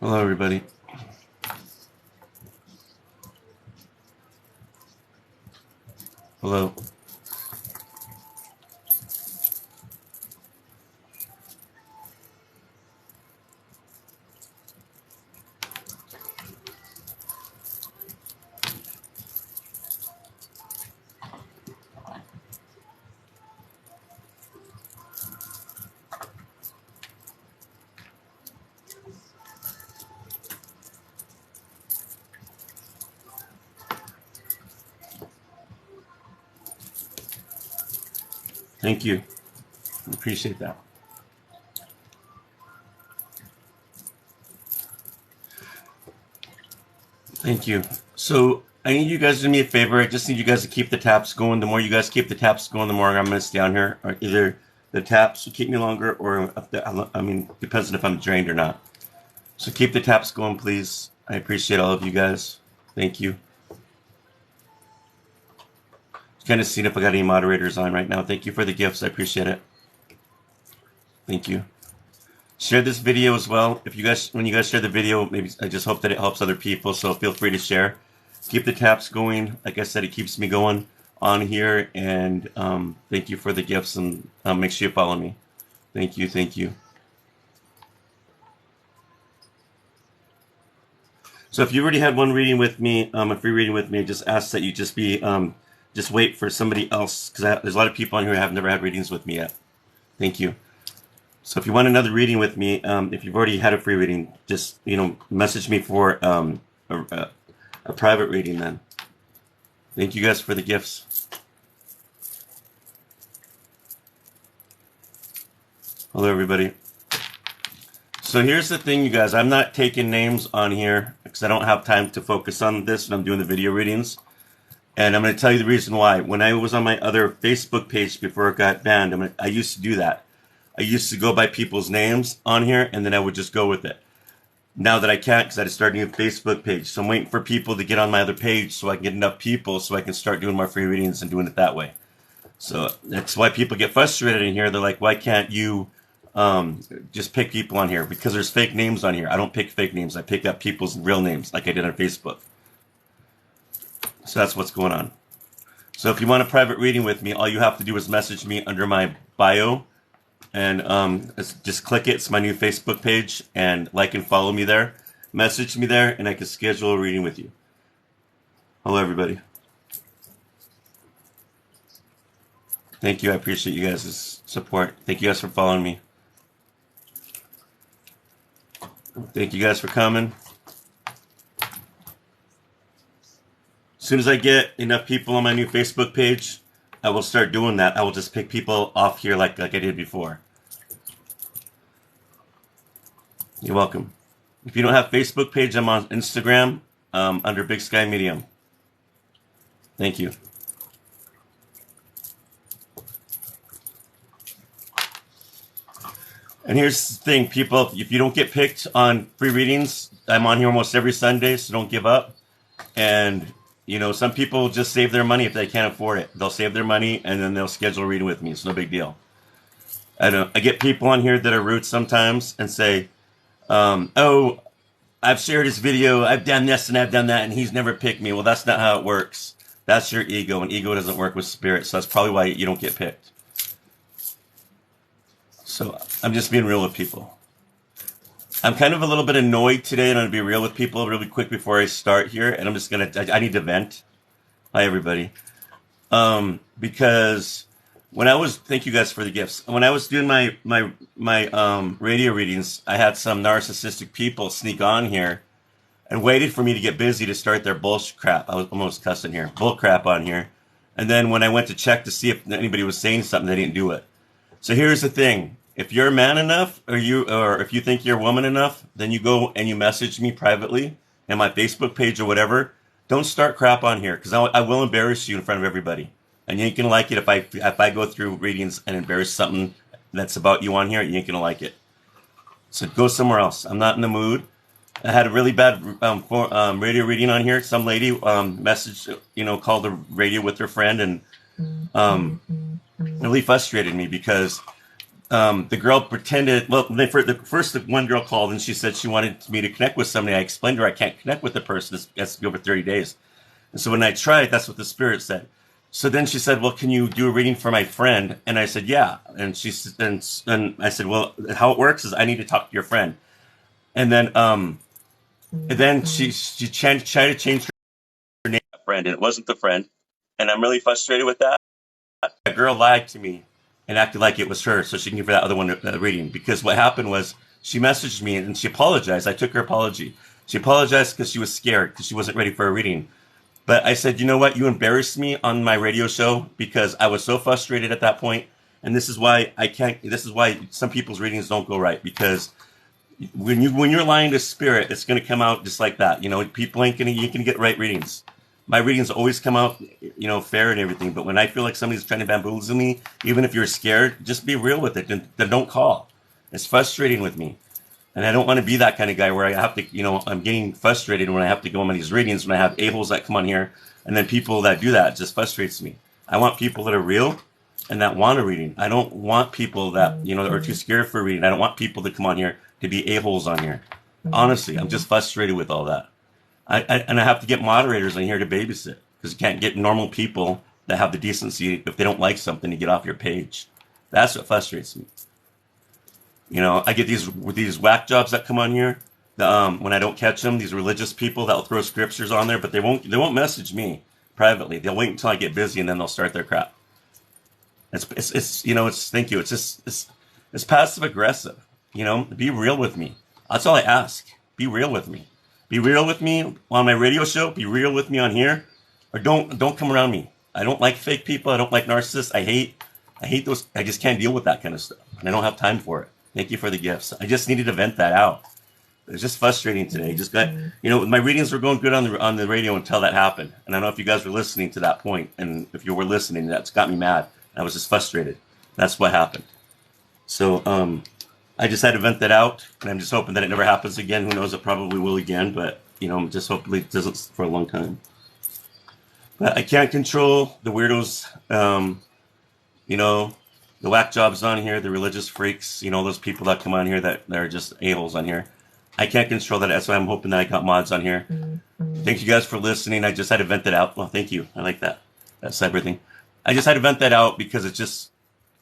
Hello, everybody. Hello. Thank you. I appreciate that. Thank you. So I need you guys to do me a favor. I just need you guys to keep the taps going. The more you guys keep the taps going, the more I'm going to stay on here. Or either the taps will keep me longer, or depends on if I'm drained or not. So keep the taps going, please. I appreciate all of you guys. Thank you. Just kind of seeing if I got any moderators on right now. Thank you for the gifts. I appreciate it. Thank you. Share this video as well. When you guys share the video, maybe I just hope that it helps other people. So feel free to share. Keep the taps going. Like I said, it keeps me going on here. And thank you for the gifts. And make sure you follow me. Thank you. Thank you. So if you already had one reading with me, a free reading with me, I just ask that you just wait for somebody else, because there's a lot of people on here who have never had readings with me yet. Thank you. So if you want another reading with me, if you've already had a free reading, just message me for a private reading then. Thank you guys for the gifts. Hello, everybody. So here's the thing, you guys. I'm not taking names on here because I don't have time to focus on this when I'm doing the video readings. And I'm going to tell you the reason why. When I was on my other Facebook page before it got banned, I used to do that. I used to go by people's names on here, and then I would just go with it. Now that I can't, because I just started a new Facebook page. So I'm waiting for people to get on my other page so I can get enough people so I can start doing my free readings and doing it that way. So that's why people get frustrated in here. They're like, why can't you just pick people on here? Because there's fake names on here. I don't pick fake names. I pick up people's real names like I did on Facebook. So that's what's going on. So if you want a private reading with me, all you have to do is message me under my bio. And just click it. It's my new Facebook page. And like and follow me there. Message me there, and I can schedule a reading with you. Hello, everybody. Thank you. I appreciate you guys' support. Thank you guys for following me. Thank you guys for coming. As soon as I get enough people on my new Facebook page, I will start doing that. I will just pick people off here like I did before. You're welcome. If you don't have Facebook page, I'm on Instagram under Big Sky Medium. Thank you. And here's the thing, people, if you don't get picked on free readings, I'm on here almost every Sunday, so don't give up. And, some people just save their money if they can't afford it. They'll save their money, and then they'll schedule a reading with me. It's no big deal. I get people on here that are rude sometimes and say, oh, I've shared his video, I've done this and I've done that, and he's never picked me. Well, that's not how it works. That's your ego, and ego doesn't work with spirit, so that's probably why you don't get picked. So I'm just being real with people. I'm kind of a little bit annoyed today, and I'm going to be real with people really quick before I start here, and I need to vent. Hi, everybody. Because thank you guys for the gifts. When I was doing my radio readings, I had some narcissistic people sneak on here and waited for me to get busy to start their bullshit crap. I was almost cussing here. Bull crap on here. And then when I went to check to see if anybody was saying something, they didn't do it. So here's the thing. If you're a man enough, or if you think you're a woman enough, then you go and you message me privately in my Facebook page or whatever. Don't start crap on here, because I will embarrass you in front of everybody. And you ain't gonna like it if I go through readings and embarrass something that's about you on here. You ain't gonna like it. So go somewhere else. I'm not in the mood. I had a really bad radio reading on here. Some lady messaged, called the radio with her friend, and really frustrated me because the girl pretended, well, the one girl called and she said she wanted me to connect with somebody. I explained to her I can't connect with the person. It has to be over 30 days. And so when I tried, that's what the spirit said. So then she said, well, can you do a reading for my friend? And I said, yeah. And and I said, well, how it works is I need to talk to your friend. And then she tried to change her name to friend, and it wasn't the friend. And I'm really frustrated with that. A girl lied to me and acted like it was her so she can give her that other one a reading. Because what happened was she messaged me and she apologized. I took her apology. She apologized because she was scared because she wasn't ready for a reading. But I said, you know what? You embarrassed me on my radio show because I was so frustrated at that point. And this is why this is why some people's readings don't go right, because when you're lying to spirit, it's going to come out just like that. You know, people ain't going to, you can get right readings. My readings always come out, you know, fair and everything. But when I feel like somebody's trying to bamboozle me, even if you're scared, just be real with it. Then don't call. It's frustrating with me. And I don't want to be that kind of guy where I have to, you know, I'm getting frustrated when I have to go on these readings, when I have a-holes that come on here, and then people that do that, it just frustrates me. I want people that are real and that want a reading. I don't want people that, you know, that are too scared for a reading. I don't want people to come on here to be a-holes on here. Honestly, I'm just frustrated with all that. And I have to get moderators on here to babysit, because you can't get normal people that have the decency, if they don't like something, to get off your page. That's what frustrates me. You know, I get these whack jobs that come on here. When I don't catch them, these religious people that will throw scriptures on there, but they won't message me privately. They'll wait until I get busy and then they'll start their crap. It's you know, thank you. It's passive aggressive. You know, be real with me. That's all I ask. Be real with me. Be real with me on my radio show. Be real with me on here, or don't come around me. I don't like fake people. I don't like narcissists. I hate those. I just can't deal with that kind of stuff, and I don't have time for it. Thank you for the gifts. I just needed to vent that out. It's just frustrating today. Just got, you know, my readings were going good on the radio until that happened. And I don't know if you guys were listening to that point, and if you were listening, that's got me mad. I was just frustrated. That's what happened. So I just had to vent that out, and I'm just hoping that it never happens again. Who knows? It probably will again, but you know, just hopefully it doesn't for a long time. But I can't control the weirdos. You know, the whack jobs on here, the religious freaks, you know, those people that come on here that are just a-holes on here. I can't control that. That's why I'm hoping that I got mods on here. Thank you guys for listening. I just had to vent that out. Well, thank you. I like that. That cyber thing. I just had to vent that out because it's just,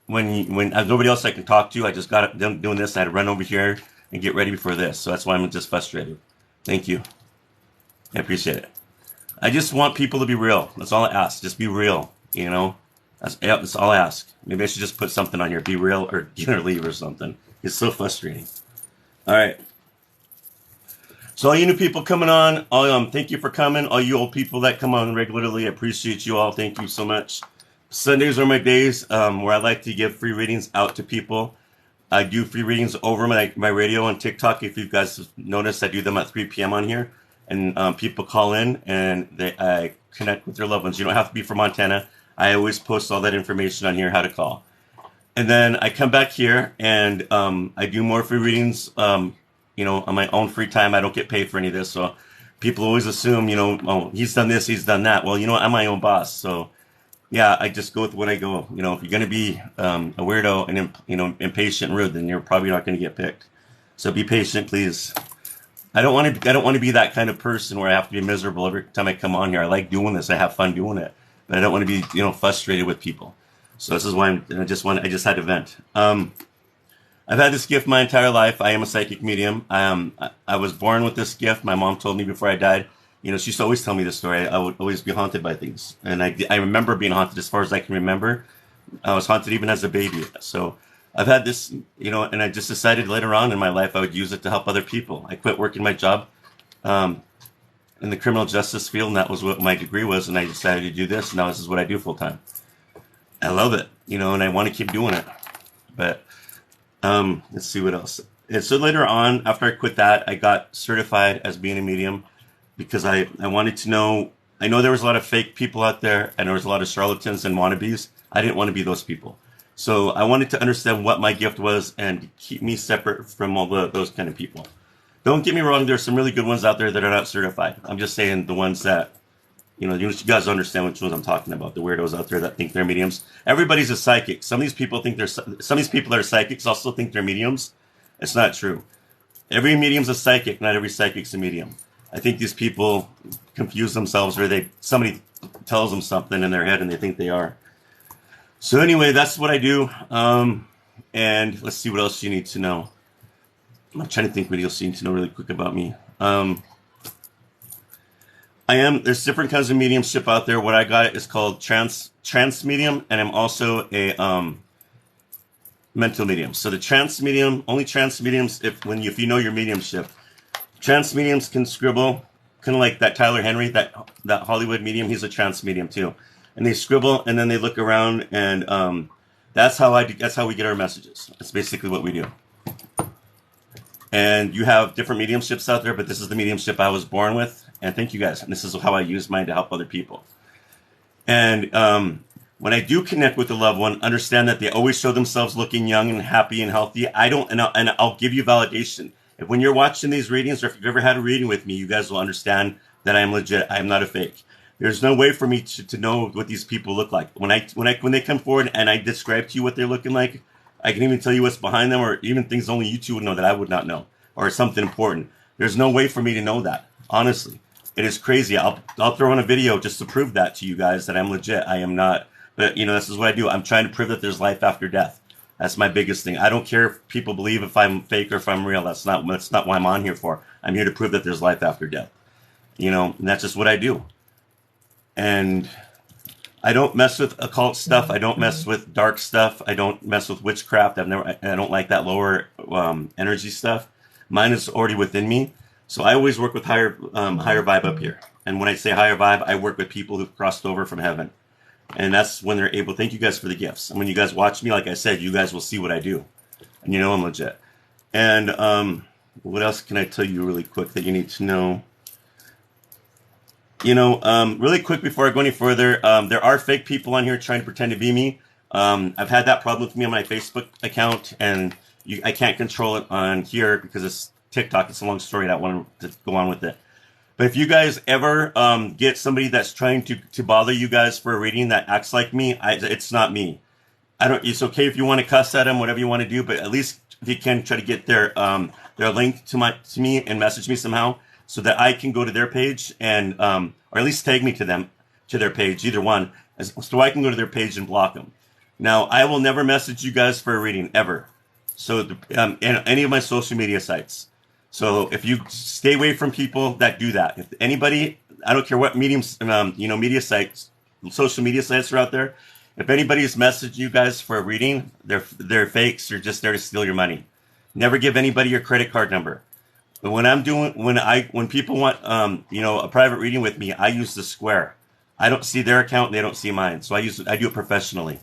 when there's nobody else I can talk to, I just got done doing this. I had to run over here and get ready for this. So that's why I'm just frustrated. Thank you. I appreciate it. I just want people to be real. That's all I ask. Just be real, you know? That's all I ask. Maybe I should just put something on here. Be real or get or leave or something. It's so frustrating. All right. So all you new people coming on, thank you for coming. All you old people that come on regularly, I appreciate you all. Thank you so much. Sundays are my days where I like to give free readings out to people. I do free readings over my radio on TikTok. If you guys have noticed, I do them at 3 p.m. on here. And people call in and I connect with their loved ones. You don't have to be from Montana. I always post all that information on here, how to call. And then I come back here and I do more free readings, you know, on my own free time. I don't get paid for any of this. So people always assume, you know, oh, he's done this, he's done that. Well, you know, I'm my own boss. So yeah, I just go with what I go. You know, if you're going to be a weirdo and, you know, impatient and rude, then you're probably not going to get picked. So be patient, please. I don't want to be that kind of person where I have to be miserable every time I come on here. I like doing this. I have fun doing it. But I don't want to be, you know, frustrated with people. So this is why I just had to vent. I've had this gift my entire life. I am a psychic medium. I was born with this gift. My mom told me before I died. You know, she used to always tell me this story. I would always be haunted by things. And I remember being haunted as far as I can remember. I was haunted even as a baby. So I've had this, you know, and I just decided later on in my life I would use it to help other people. I quit working my job in the criminal justice field, and that was what my degree was, and I decided to do this, and now this is what I do full time. I love it, you know, and I want to keep doing it. But let's see what else. And so later on, after I quit that, I got certified as being a medium because I wanted to know. I know there was a lot of fake people out there, and there was a lot of charlatans and wannabes. I didn't want to be those people. So I wanted to understand what my gift was and keep me separate from all those kind of people. Don't get me wrong, there's some really good ones out there that are not certified. I'm just saying the ones that You guys understand which ones I'm talking about. The weirdos out there that think they're mediums. Everybody's a psychic. Some of these people some of these people that are psychics also think they're mediums. It's not true. Every medium's a psychic. Not every psychic's a medium. I think these people confuse themselves, or somebody tells them something in their head and they think they are. So anyway, that's what I do. And let's see what else you need to know. I'm trying to think what else you need to know really quick about me. There's different kinds of mediumship out there. What I got is called trance medium, and I'm also a mental medium. So the trance medium, only trance mediums, if you know your mediumship. Trance mediums can scribble, kind of like that Tyler Henry, that Hollywood medium. He's a trance medium too, and they scribble and then they look around, and that's how we get our messages. That's basically what we do. And you have different mediumships out there, but this is the mediumship I was born with. And thank you guys. And this is how I use mine to help other people. And when I do connect with a loved one, understand that they always show themselves looking young and happy and healthy. I'll give you validation. If when you're watching these readings, or if you've ever had a reading with me, you guys will understand that I am legit. I am not a fake. There's no way for me to know what these people look like. When they come forward and I describe to you what they're looking like, I can even tell you what's behind them, or even things only you two would know that I would not know, or something important. There's no way for me to know that. Honestly, it is crazy. I'll throw in a video just to prove that to you guys that I'm legit. I am not. But this is what I do. I'm trying to prove that there's life after death. That's my biggest thing. I don't care if people believe if I'm fake or if I'm real. That's not what I'm on here for. I'm here to prove that there's life after death. And that's just what I do. And I don't mess with occult stuff. I don't mess with dark stuff. I don't mess with witchcraft. I don't like that lower energy stuff. Mine is already within me. So I always work with higher vibe up here. And when I say higher vibe, I work with people who've crossed over from heaven. And that's when they're able. Thank you guys for the gifts. And when you guys watch me, like I said, you guys will see what I do. And I'm legit. And what else can I tell you really quick that you need to know? Really quick before I go any further, there are fake people on here trying to pretend to be me. I've had that problem with me on my Facebook account, and I can't control it on here because it's TikTok. It's a long story. I don't want to go on with it. But if you guys ever get somebody that's trying to bother you guys for a reading that acts like me, it's not me. It's okay if you want to cuss at them, whatever you want to do, but at least if you can try to get their link to me and message me somehow, so that I can go to their page and or at least tag me to their page, either one, so I can go to their page and block them. Now, I will never message you guys for a reading ever. So in any of my social media sites. So if you stay away from people that do that, if anybody, I don't care what mediums, media sites, social media sites are out there. If anybody's messaged you guys for a reading, they're fakes. They're just there to steal your money. Never give anybody your credit card number. But when people want a private reading with me, I use the Square. I don't see their account and they don't see mine. So I do it professionally.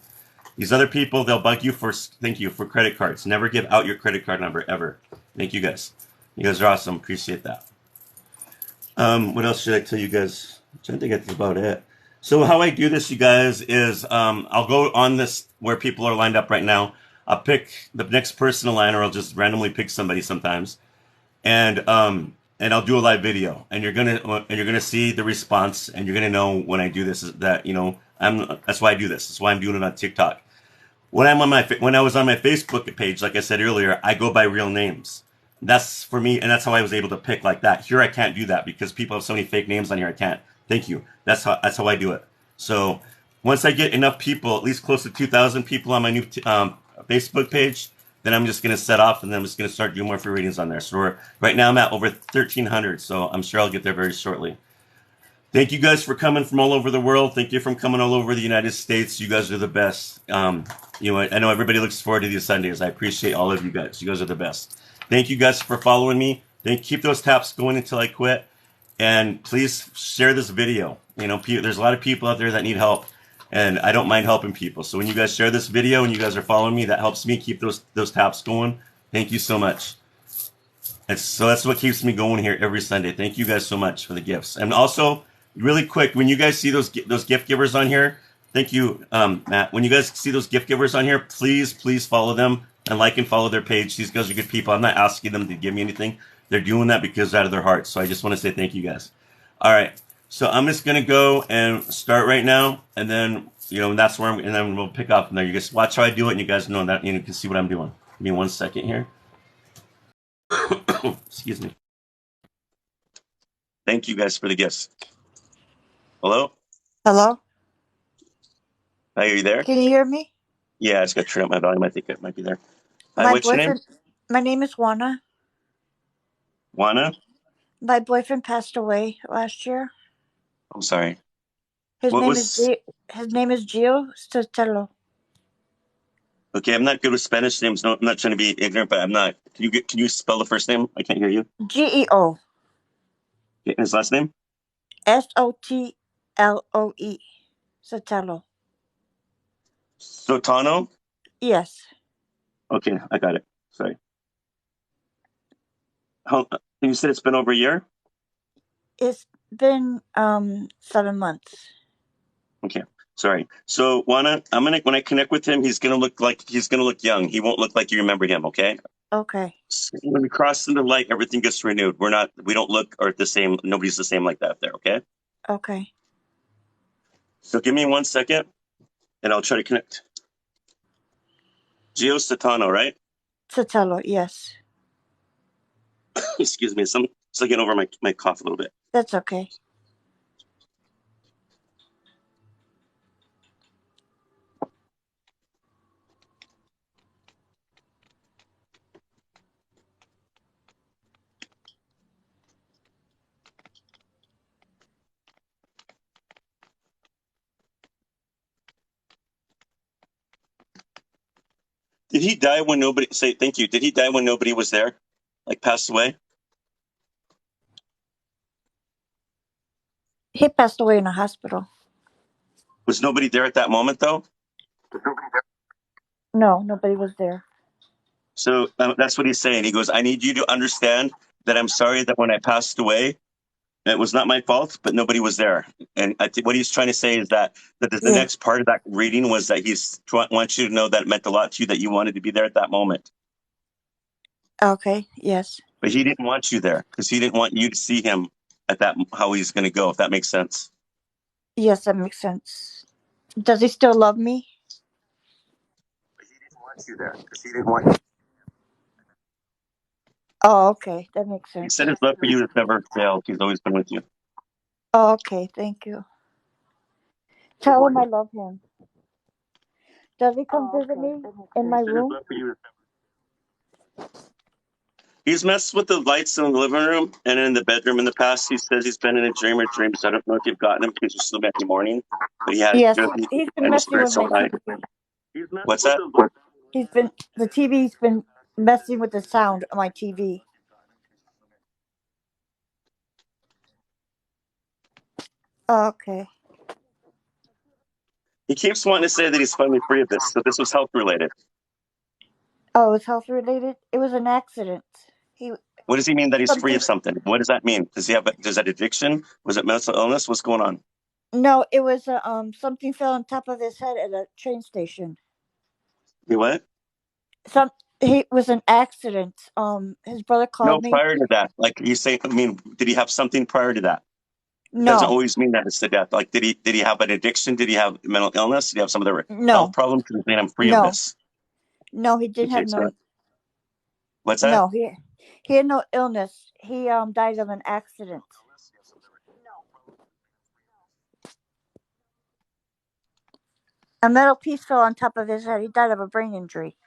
These other people, they'll bug you for credit cards. Never give out your credit card number ever. Thank you guys. You guys are awesome. Appreciate that. What else should I tell you guys? I think that's about it. So how I do this, you guys, is I'll go on this where people are lined up right now. I'll pick the next person in line, or I'll just randomly pick somebody sometimes, and I'll do a live video, and you're gonna see the response, and you're gonna know when I do this that that's why I do this. That's why I'm doing it on TikTok. When I was on my Facebook page, like I said earlier, I go by real names. That's for me, and that's how I was able to pick like that. Here I can't do that because people have so many fake names on here. I can't. Thank you. That's how I do it. So once I get enough people, at least close to 2,000 people on my new Facebook page, then I'm just going to set off, and then I'm just going to start doing more free readings on there. So right now I'm at over 1,300, so I'm sure I'll get there very shortly. Thank you guys for coming from all over the world. Thank you for coming all over the United States. You guys are the best. I know everybody looks forward to these Sundays. I appreciate all of you guys. You guys are the best. Thank you guys for following me. Keep those taps going until I quit. And please share this video. There's a lot of people out there that need help, and I don't mind helping people. So when you guys share this video and you guys are following me, that helps me keep those taps going. Thank you so much. So that's what keeps me going here every Sunday. Thank you guys so much for the gifts. And also, really quick, when you guys see those gift givers on here, thank you, Matt. When you guys see those gift givers on here, please follow them and like and follow their page. These guys are good people. I'm not asking them to give me anything. They're doing that because out of their hearts. So I just want to say thank you guys. All right. So I'm just gonna go and start right now, and then that's where and then we'll pick up from there. You just watch how I do it, and you guys know that you can see what I'm doing. Give me 1 second here. Excuse me. Thank you guys for the gifts. Hello? Hello? Are you there? Can you hear me? Yeah, I just got to turn up my volume. I think it might be there. My What's your name? boyfriend, my name is Juana. Juana? My boyfriend passed away last year. I'm sorry. His What name is was... his name is Gio Sotelo. Okay, I'm not good with Spanish names. No, I'm not trying to be ignorant, but I'm not. Can you spell the first name? I can't hear you. Geo Okay, his last name? Sotloe. Sotelo. Sotano? Yes. Okay, I got it. Sorry. You said it's been over a year? It's been 7 months. Okay. Sorry. So Juana, when I connect with him, he's gonna look young. He won't look like you remember him, okay? Okay. So when we cross into light, everything gets renewed. We don't look or the same. Nobody's the same like that there, okay? Okay. So give me 1 second and I'll try to connect. Gio Satano, right? Sotelo, yes. Excuse me. Still getting over my cough a little bit. That's okay. Did he die when nobody say thank you? Did he die when nobody was there? Like passed away? He passed away in a hospital. Was nobody there at that moment though? No, nobody was there. So that's what he's saying. He goes, I need you to understand that I'm sorry that when I passed away, it was not my fault, but nobody was there. And I think what he's trying to say is that the Yeah. next part of that reading was that wants you to know that it meant a lot to you, that you wanted to be there at that moment. Okay. Yes. But he didn't want you there because he didn't want you to see him at that, how he's going to go, if that makes sense. Yes, that makes sense. Does he still love me? But he didn't want you there because he didn't want you. Oh, okay. That makes He sense. said his love for you has never failed. He's always been with you. Oh, okay. Thank you. Tell him I love him. Does he come visit me in my room? He's messed with the lights in the living room and in the bedroom in the past. He says he's been in a dream or dreams. I don't know if you've gotten him because you're still back in the morning. But he had Yes. really He's been and the messing with spiritual my eye. TV. What's that? The TV's been messing with the sound of my TV. Oh, okay. He keeps wanting to say that he's finally free of this. So this was health related. Oh, it's health related? It was an accident. He What does he mean that he's free something of something? What does that mean? Does that addiction? Was it mental illness? What's going on? No, it was something fell on top of his head at a train station. You what? Some He was an accident. His brother No, called me. prior to that. Like you say, I mean, did he have something prior to that? It doesn't No. always mean that it's the death. Like, did he have an addiction? Did he have mental illness? Did he have some other health No. problems? Because he's saying I'm free of No. this. No, he didn't Okay, have so no. what's that? No, he had no illness. He died of an accident. A metal piece fell on top of his head. He died of a brain injury.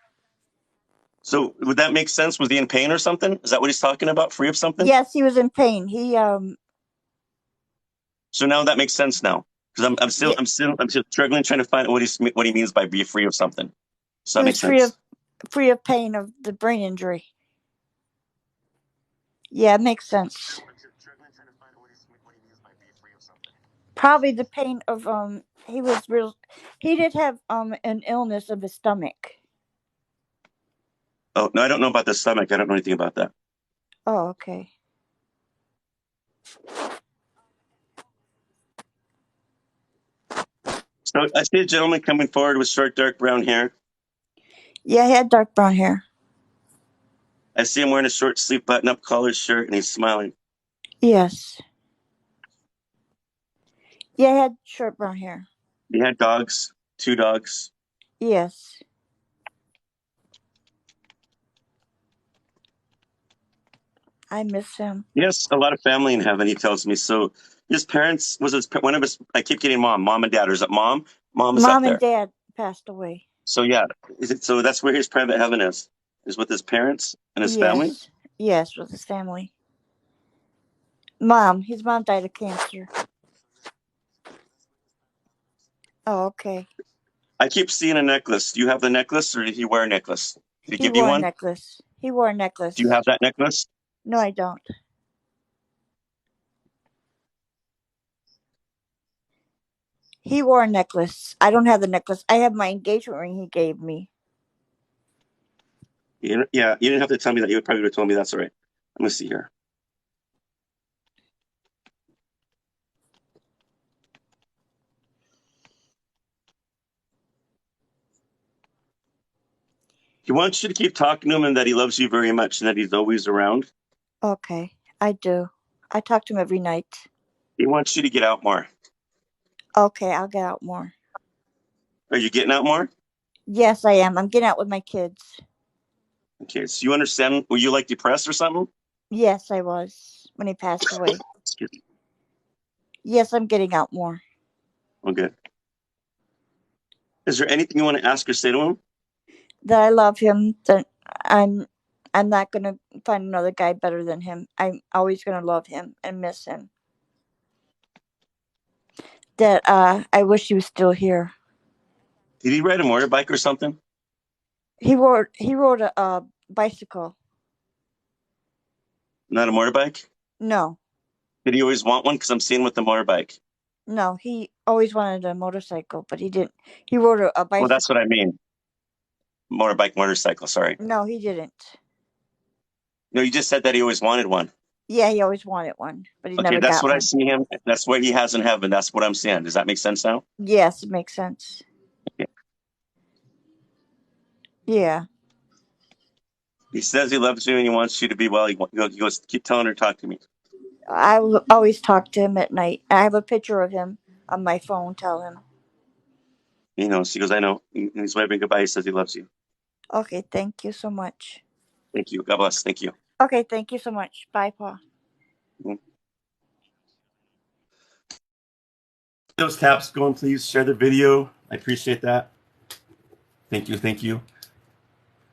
So would that make sense? Was he in pain or something? Is that what he's talking about? Free of something? Yes, he was in pain. He So now that makes sense now. Because yeah, I'm still struggling trying to find what he means by be free of something. So he that was makes sense. free of pain of the brain injury. Yeah, it makes sense. Probably the pain of he did have an illness of the stomach. Oh no, I don't know about the stomach. I don't know anything about that. Oh, okay. So I see a gentleman coming forward with short, dark brown hair. Yeah, he had dark brown hair. I see him wearing a short sleeve button up collared shirt and he's smiling. Yes. Yeah, I had short brown hair. He had dogs, 2 dogs. Yes. I miss him. Yes, a lot of family in heaven, he tells me. So his parents, one of his, I keep getting mom and dad, or is it mom? Mom is up Mom and there. dad passed away. So yeah, so that's where his private heaven is with his parents and his family? Yes. Yes, with his family. His mom died of cancer. Oh, okay. I keep seeing a necklace. Do you have the necklace, or did he wear a necklace? Did he He give you wore a one? necklace. He wore a Do you necklace. have that necklace? No, I don't. He wore a necklace. I don't have the necklace. I have my engagement ring he gave me. Yeah, you didn't have to tell me that. You probably would have told me. That's all right. Let me see here. He wants you to keep talking to him and that he loves you very much and that he's always around. Okay, I do. I talk to him every night. He wants you to get out more. Okay, I'll get out more. Are you getting out more? Yes, I am. I'm getting out with my kids. Okay, so you understand, were you like depressed or something? Yes, I was when he passed away. Excuse me. Yes, I'm getting out more. Okay. Is there anything you want to ask or say to him? That I love him. That I'm I'm not gonna find another guy better than him. I'm always gonna love him and miss him. That I wish he was still here. Did he ride a motorbike or something? He rode a bicycle. Not a motorbike? No, Did he always want one? Because I'm seeing with the motorbike. no, he always wanted a motorcycle, but he didn't. He rode a Well, that's what bicycle. I mean. Motorcycle, sorry. No, he didn't. No, you just said that he always wanted one. Yeah, he always wanted one, but he Okay, never that's got what I one. see him. That's what he has in heaven. That's what I'm saying. Does that make sense now? Yes, it makes sense. Okay. Yeah, He says he loves you and he wants you to be well. He goes, keep telling her, talk to me. I will always talk to him at night. I have a picture of him on my phone. Tell him. He knows. He goes, I know. He's waving goodbye. He says he loves you. Okay, thank you so much. Thank you. God bless. Thank you. Okay, thank you so much. Bye, Paul. Those taps going, please share the video. I appreciate that. Thank you. Thank you.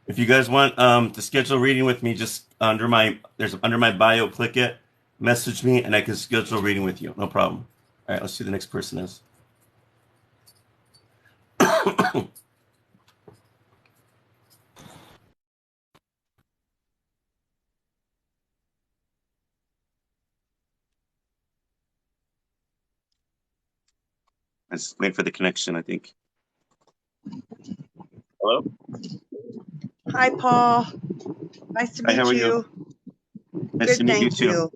If you guys want to schedule a reading with me, just under my bio, click it, message me, and I can schedule a reading with you. No problem. All right, let's see who the next person is. Let's wait for the connection, I think. Hello? Hi, Paul. Nice to Hi, how meet are you. Nice to Good, meet you thank too. you.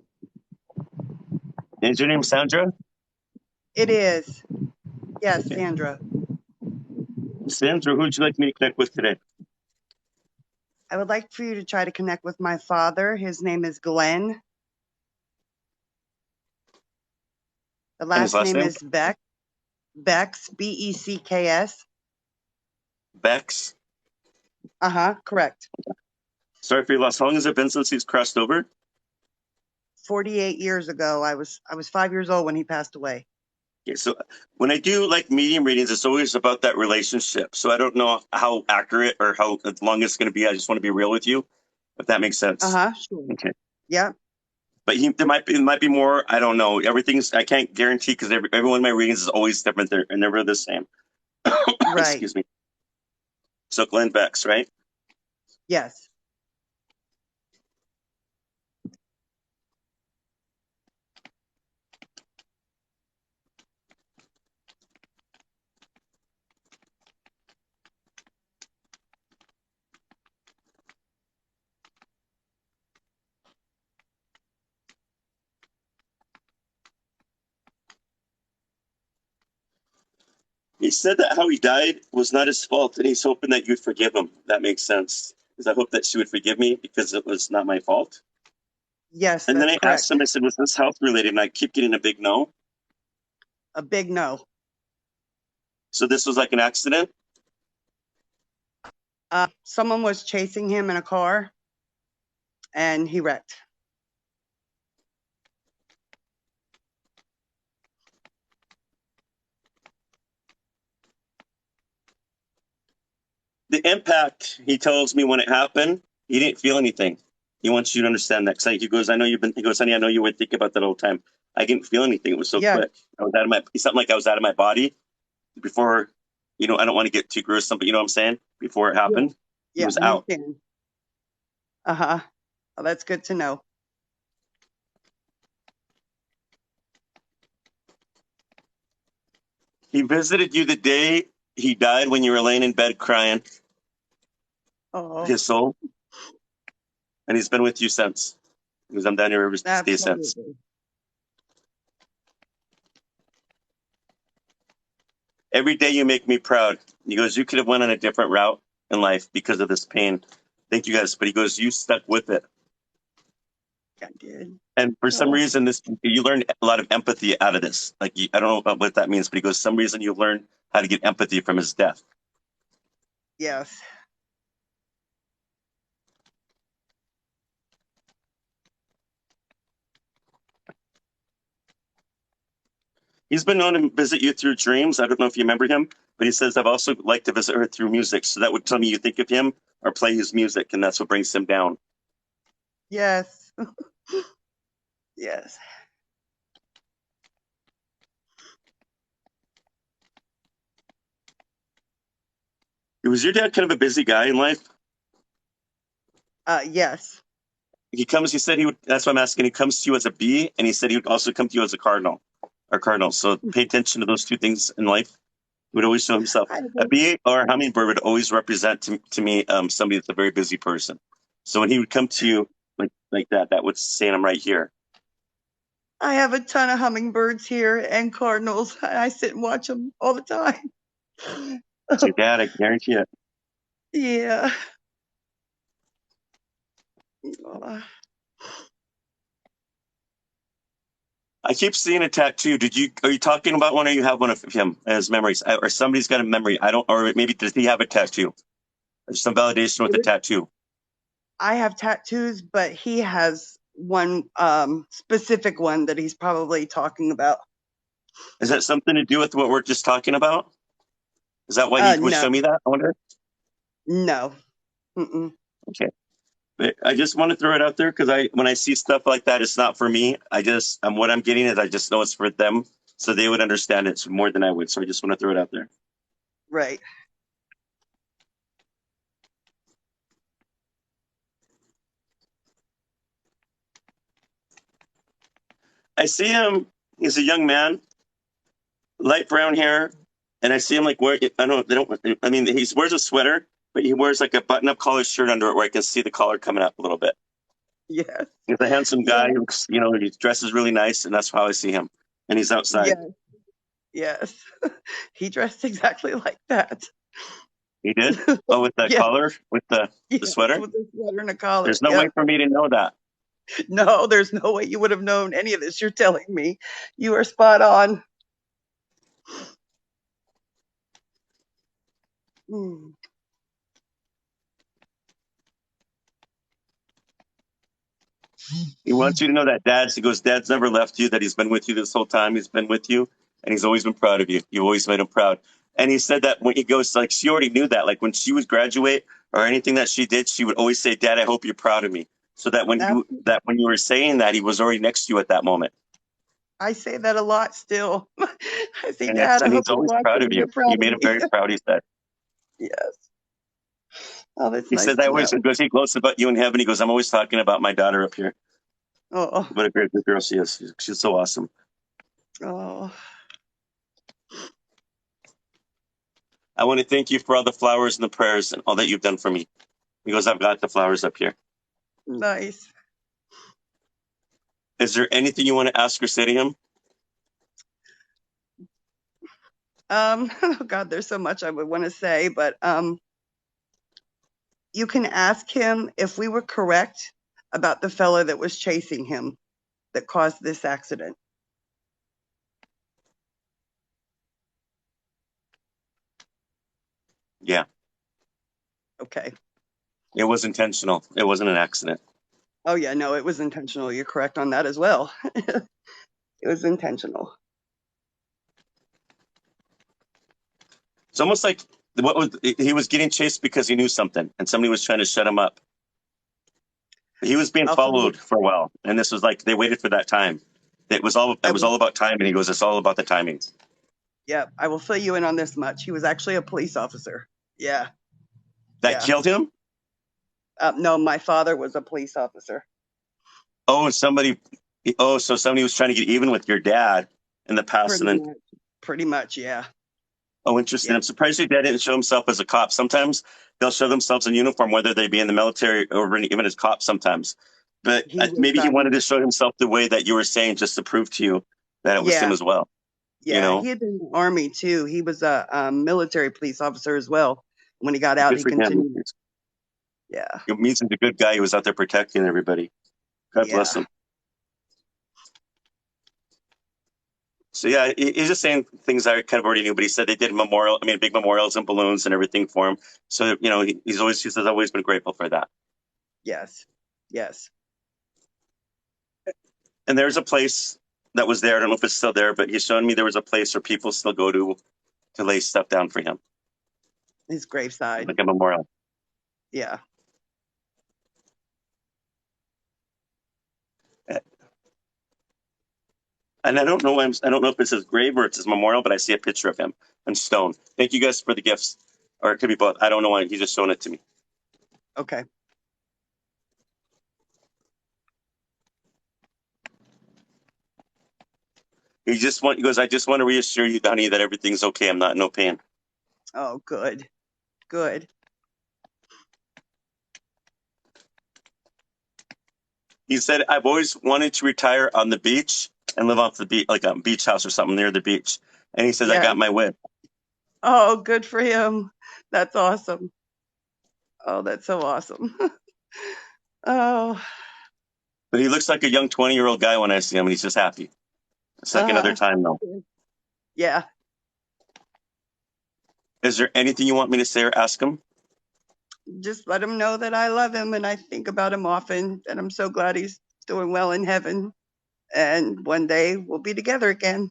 Is your name Sandra? It is. Yes, Okay. Sandra. Sandra, who would you like me to connect with today? I would like for you to try to connect with my father. His name is Glenn. The And his last last name name? is Beck. Becks, Becks. Bex. Correct. Sorry for your loss. How long has it been since he's crossed over? 48 years ago. I was 5 years old when he passed away. Okay, so when I do like medium readings, it's always about that relationship. So I don't know how accurate or how long it's going to be. I just want to be real with you, if that makes sense. Sure. Okay. Yeah. But there might be more. I don't know. I can't guarantee because every one of my readings is always different. They're never the same. Right. Excuse me. So Glenn Bex, right? Yes. He said that how he died was not his fault, and he's hoping that you'd forgive him. That makes sense. Because I hope that she would forgive me because it was not my fault. Yes, And then that's I asked correct. him, I said, was this health related? And I keep getting a big no. A big no. So this was like an accident? Someone was chasing him in a car and he wrecked. The impact, he tells me when it happened, he didn't feel anything. He wants you to understand that. He goes, he goes, honey, I know you would think about that all the time. I didn't feel anything. It was so Yeah. quick. I was out of my, something like I was out of my body before, you know, I don't want to get too gruesome, but you know what I'm saying? Before it happened, he was I out. understand. Uh-huh. Well, that's good to know. He visited you the day he died when you were laying in bed crying, Oh, his soul. And he's been with you since. Because I'm down here every day since. absolutely. Every day you make me proud. He goes, you could have went on a different route in life because of this pain. Thank you guys. But he goes, you stuck with it. I did. And for some reason, this you learned a lot of empathy out of this. Like, I don't know what that means, but he goes, some reason you learned how to get empathy from his death. Yes. He's been known to visit you through dreams. I don't know if you remember him, but he says, I've also liked to visit her through music. So that would tell me you think of him or play his music, and that's what brings him down. Yes. Yes. Was your dad kind of a busy guy in life? Yes. He said he would, that's why I'm asking, he comes to you as a bee, and he said he would also come to you as a cardinal or cardinal. So pay attention to those two things in life. He would always show himself. A bee or a hummingbird would always represent to me somebody that's a very busy person. So when he would come to you like that, that would say I'm right here. I have a ton of hummingbirds here and cardinals. I sit and watch them all the time. It's your dad, I guarantee it. Yeah. I keep seeing a tattoo. Are you talking about one, or you have one of him as memories, or somebody's got a memory? I don't, or maybe does he have a tattoo? There's some validation with the tattoo. I have tattoos, but he has one specific one that he's probably talking about. Is that something to do with what we're just talking about? Is that why he would show me that? I wonder. No. Mm-mm. Okay. But I just want to throw it out there because when I see stuff like that, it's not for me. What I'm getting is I just know it's for them, so they would understand it more than I would. So I just want to throw it out there. Right. I see him. He's a young man, light brown hair, and I see him like wear. I mean, he wears a sweater, but he wears like a button-up collared shirt under it, where I can see the collar coming up a little bit. Yes. He's a handsome guy. He looks, he dresses really nice, and that's how I see him. And he's outside. Yes. He dressed exactly like that. He did? Oh, with the collar, with the sweater? With the sweater and a collar. There's no way for me to know that. No, there's no way you would have known any of this you're telling me. You are spot on. He wants you to know that Dad's never left you, that he's been with you this whole time. He's been with you, and he's always been proud of you. You've always made him proud. And he said that when he goes, like, she already knew that. Like, when she would graduate or anything that she did, she would always say, Dad, I hope you're proud of me. So that when you were saying that, he was already next to you at that moment. I say that a lot still. I say, And Dad, I hope he's always proud of you. You made him very proud, he said. Yes. Oh, that's he nice. says, he gloats about you in heaven. He goes, I'm always talking about my daughter up here. Oh. What a great girl she is. She's so awesome. Oh. I want to thank you for all the flowers and the prayers and all that you've done for me. He goes, I've got the flowers up here. Nice. Is there anything you want to ask or say to him? Oh God, there's so much I would want to say, but you can ask him if we were correct about the fellow that was chasing him that caused this accident. Yeah, Okay. it was intentional. It wasn't an accident. Oh yeah, no, it was intentional. You're correct on that as well. It was intentional. It's almost like he was getting chased because he knew something, and somebody was trying to shut him up. He was being I'll fill you, followed for a while, and this was like they waited for that time. It was all about time, and he goes, "It's all about the timing." yeah, I will fill you in on this much. He was actually a police officer. Yeah, That yeah. killed him. No, my father was a police officer. Oh, somebody. Oh, so somebody was trying to get even with your dad in the past, and then Pretty much, yeah. oh, interesting. Yeah. I'm surprised your dad didn't show himself as a cop. Sometimes they'll show themselves in uniform, whether they be in the military or even as cops. Sometimes, but maybe he wanted to show himself the way that you were saying, just to prove to you that it was him as well. Yeah, You know, he had been in the Army too. He was a military police officer as well. When he got out, good he for him. continued. Yeah, It means he's a good guy. He was out there protecting everybody. God bless him. So yeah, he's just saying things I kind of already knew, but he said they did big memorials and balloons and everything for him. So he has always been grateful for that. Yes, yes. And there's a place that was there. I don't know if it's still there, but he's showing me there was a place where people still go to lay stuff down for him. His graveside, like a memorial. Yeah. And I don't know if it's his grave or it's his memorial, but I see a picture of him in stone. Thank you guys for the gifts. Or it could be both. I don't know why. He's just showing it to me. Okay. He goes, I just want to reassure you, honey, that everything's okay. I'm not in no pain. Oh, good. Good. He said, I've always wanted to retire on the beach and live off the beach, like a beach house or something near the beach. And he says, I got my wish. Oh, good for him. That's awesome. Oh, that's so awesome. Oh. But he looks like a young 20-year-old guy when I see him, and he's just happy. It's like another time, though. Yeah. Is there anything you want me to say or ask him? Just let him know that I love him and I think about him often, and I'm so glad he's doing well in heaven. And one day we'll be together again.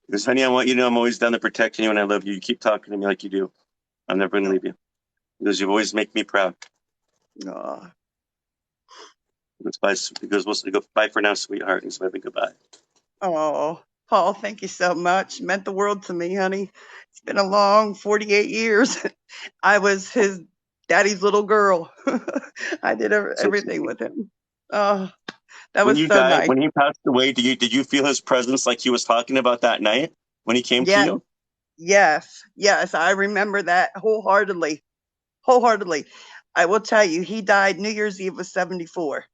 Because, honey, I want you to know I'm always down to protect you, and I love you. You keep talking to me like you do. I'm never going to leave you. Because you always make me proud. Oh. He goes, bye for now, sweetheart. He's waving goodbye. Oh, Paul, thank you so much. It meant the world to me, honey. It's been a long 48 years. I was his daddy's little girl. I did everything with him. Oh, that was so nice. When he passed away, did you feel his presence like he was talking about that night when he came to you? Yes. I remember that wholeheartedly. I will tell you, he died New Year's Eve of 74.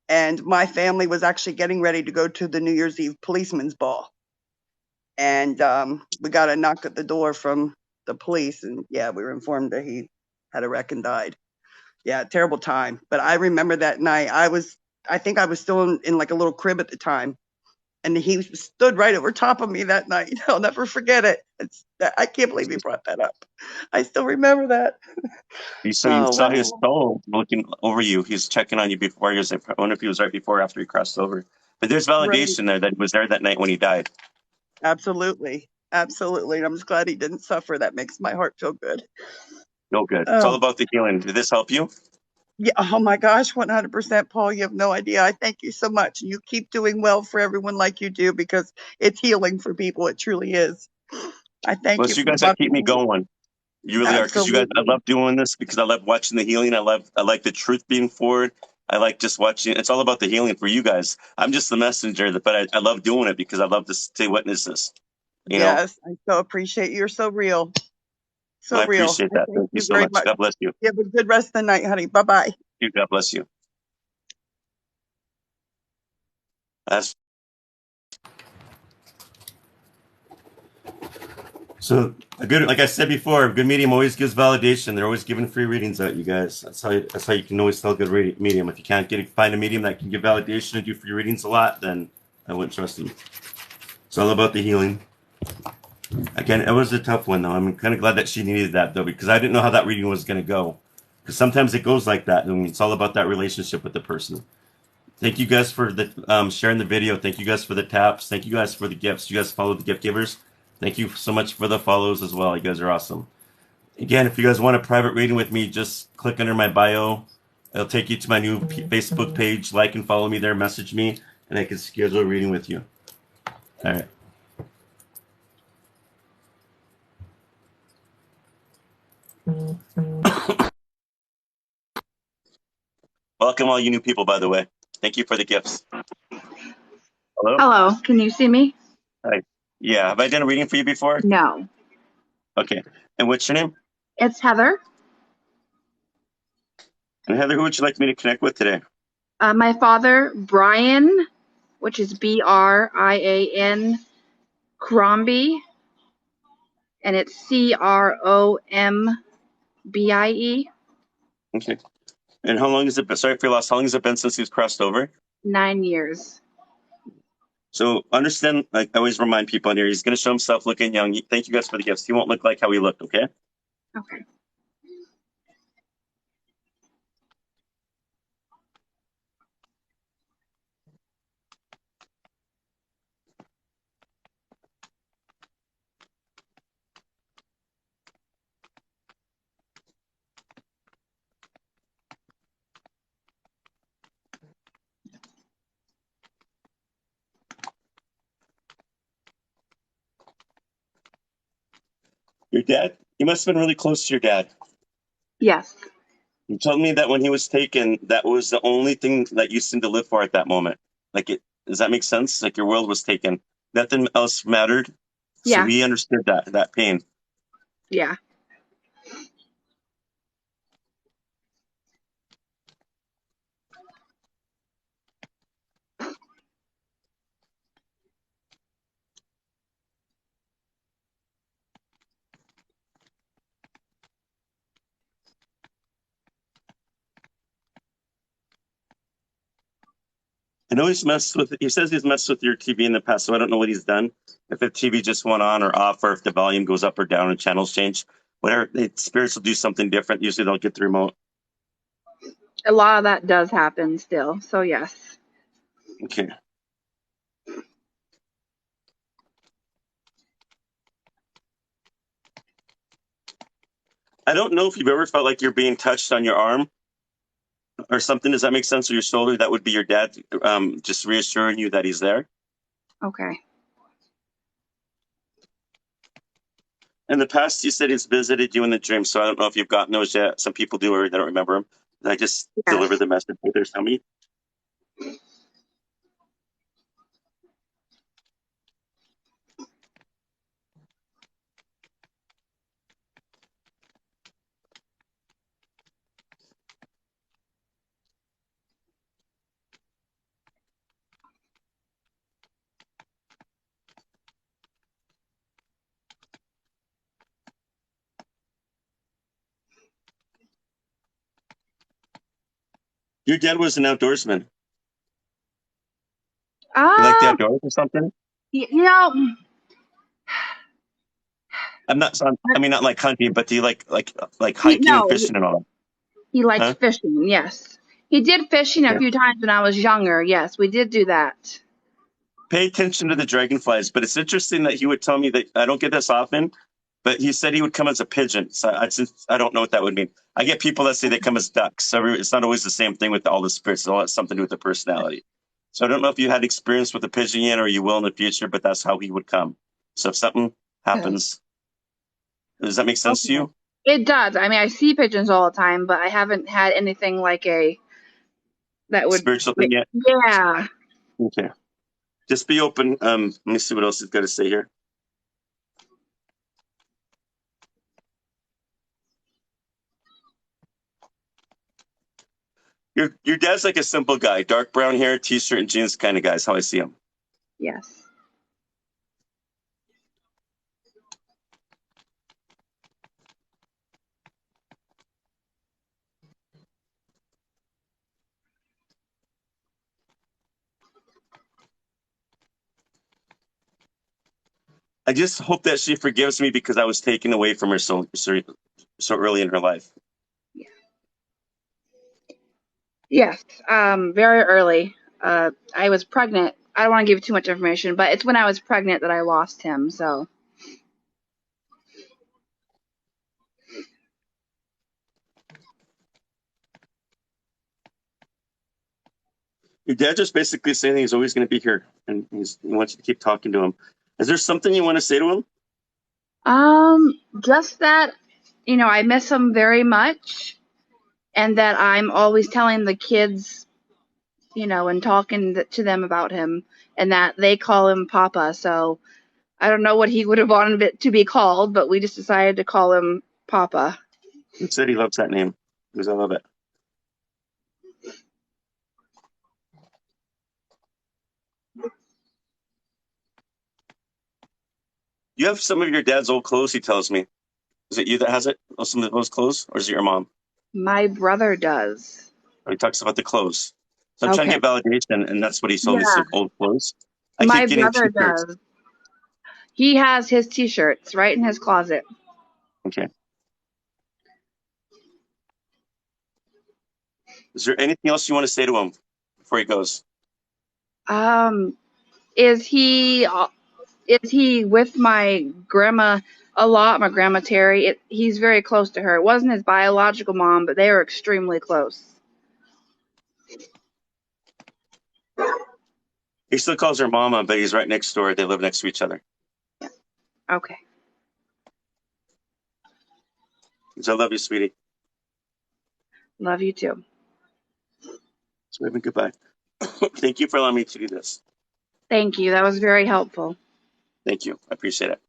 And my family was actually getting ready to go to the New Year's Eve policeman's ball. And we got a knock at the door from the police. And yeah, we were informed that he had a wreck and died. Yeah, terrible time. But I remember that night. I think I was still in like a little crib at the time. And he stood right over top of me that night. I'll never forget it. I can't believe he brought that up. I still remember that. You saw his soul looking over you. He's checking on you before. I wonder if he was right before or after he crossed over. But there's validation there that he was there that night when he died. Absolutely. I'm just glad he didn't suffer. That makes my heart feel good. No good. It's all about the healing. Did this help you? Yeah. Oh my gosh, 100%, Paul. You have no idea. I thank you so much. You keep doing well for everyone like you do, because it's healing for people. It truly is. I thank you. Well, you guys that keep me going. You really are, because you guys. I love doing this because I love watching the healing. I like the truth being forward. I like just watching. It's all about the healing for you guys. I'm just the messenger, but I love doing it because I love to witness this. Yes, I so appreciate you. You're so real. I appreciate that. Thank you so much. God bless you. You have a good rest of the night, honey. Bye-bye. God bless you. So like I said before, a good medium always gives validation. They're always giving free readings out, you guys. That's how you can always tell a good medium. If you can't find a medium that can give validation and do free readings a lot, then I wouldn't trust them. It's all about the healing. Again, it was a tough one though. I'm kind of glad that she needed that though, because I didn't know how that reading was going to go. Because sometimes it goes like that, and it's all about that relationship with the person. Thank you guys for the sharing the video. Thank you guys for the taps. Thank you guys for the gifts. You guys follow the gift givers. Thank you so much for the follows as well. You guys are awesome. Again, if you guys want a private reading with me, just click under my bio. It'll take you to my new Facebook page. Like and follow me there. Message me, and I can schedule a reading with you. All right. Welcome, all you new people, by the way. Thank you for the gifts. Hello? Hello, can you see me? Hi. Yeah, have I done a reading for you before? No. Okay. And what's your name? It's Heather. And Heather, who would you like me to connect with today? My father, Brian, which is Brian Crombie, and it's Crombie. Okay. And how long has it been? Sorry for your loss. How long has it been since he's crossed over? 9 years. So understand, like I always remind people in here, he's going to show himself looking young. Thank you guys for the gifts. He won't look like how he looked, okay? Okay. Your dad? You must have been really close to your dad. Yes. You told me that when he was taken, that was the only thing that you seemed to live for at that moment. Does that make sense? Like your world was taken. Nothing else mattered. So Yeah. he understood that pain. Yeah. I know he says he's messed with your TV in the past, so I don't know what he's done. If the TV just went on or off, or if the volume goes up or down and channels change, whatever, the spirits will do something different. Usually they'll get the remote. A lot of that does happen still. So, yes. Okay. I don't know if you've ever felt like you're being touched on your arm or something. Does that make sense? Or your shoulder? That would be your dad just reassuring you that he's there. Okay. In the past, you said he's visited you in the dream, so I don't know if you've gotten those yet. Some people do, or they don't remember him. I just deliver Yes. the message with their tummy. Your dad was an outdoorsman. You like the Um, outdoors or something? you know, I'm not. I mean, not like hunting, but do you like he, hiking and no, fishing and all he that? likes Huh? fishing. Yes. He did fishing a Yeah. few times when I was younger. Yes, we did do that. Pay attention to the dragonflies. But it's interesting that he would tell me that I don't get this often. But he said he would come as a pigeon. So I don't know what that would mean. I get people that say they come as ducks. So it's not always the same thing with all the spirits. It all has something to do with the personality. So I don't know if you had experience with a pigeon yet or you will in the future, but that's how he would come. So if something happens, does that make sense to Okay. you? It does. I mean, I see pigeons all the time, but I haven't had anything like that would. Spiritual thing yet? Yeah. Okay. Just be open. Let me see what else he's got to say here. Your dad's like a simple guy, dark brown hair, t-shirt and jeans kind of guy is how I see him. Yes. I just hope that she forgives me because I was taken away from her so early in her life. Yes, very early. I was pregnant. I don't want to give too much information, but it's when I was pregnant that I lost him. So Your dad just basically saying he's always going to be here, and he wants you to keep talking to him. Is there something you want to say to him? just that, I miss him very much, and that I'm always telling the kids, and talking to them about him, and that they call him Papa. So I don't know what he would have wanted it to be called, but we just decided to call him Papa. He said he loves that name because I love it. You have some of your dad's old clothes, he tells me. Is it you that has it? Some of those clothes? Or is it your mom? My brother does. Or he talks about the clothes. So I'm trying Okay. to get validation, and that's what he sold me, Yeah, some old clothes. I my keep getting brother t-shirts. does. He has his t-shirts right in his closet. Okay. Is there anything else you want to say to him before he goes? Um, is he with my grandma a lot? My grandma Terry. He's very close to her. It wasn't his biological mom, but they were extremely close. He still calls her mama, but he's right next door. They live next to each other. Okay. So I love you, sweetie. Love you too. So waving goodbye. Thank you for allowing me to do this. Thank you. That was very helpful. Thank you. I appreciate it.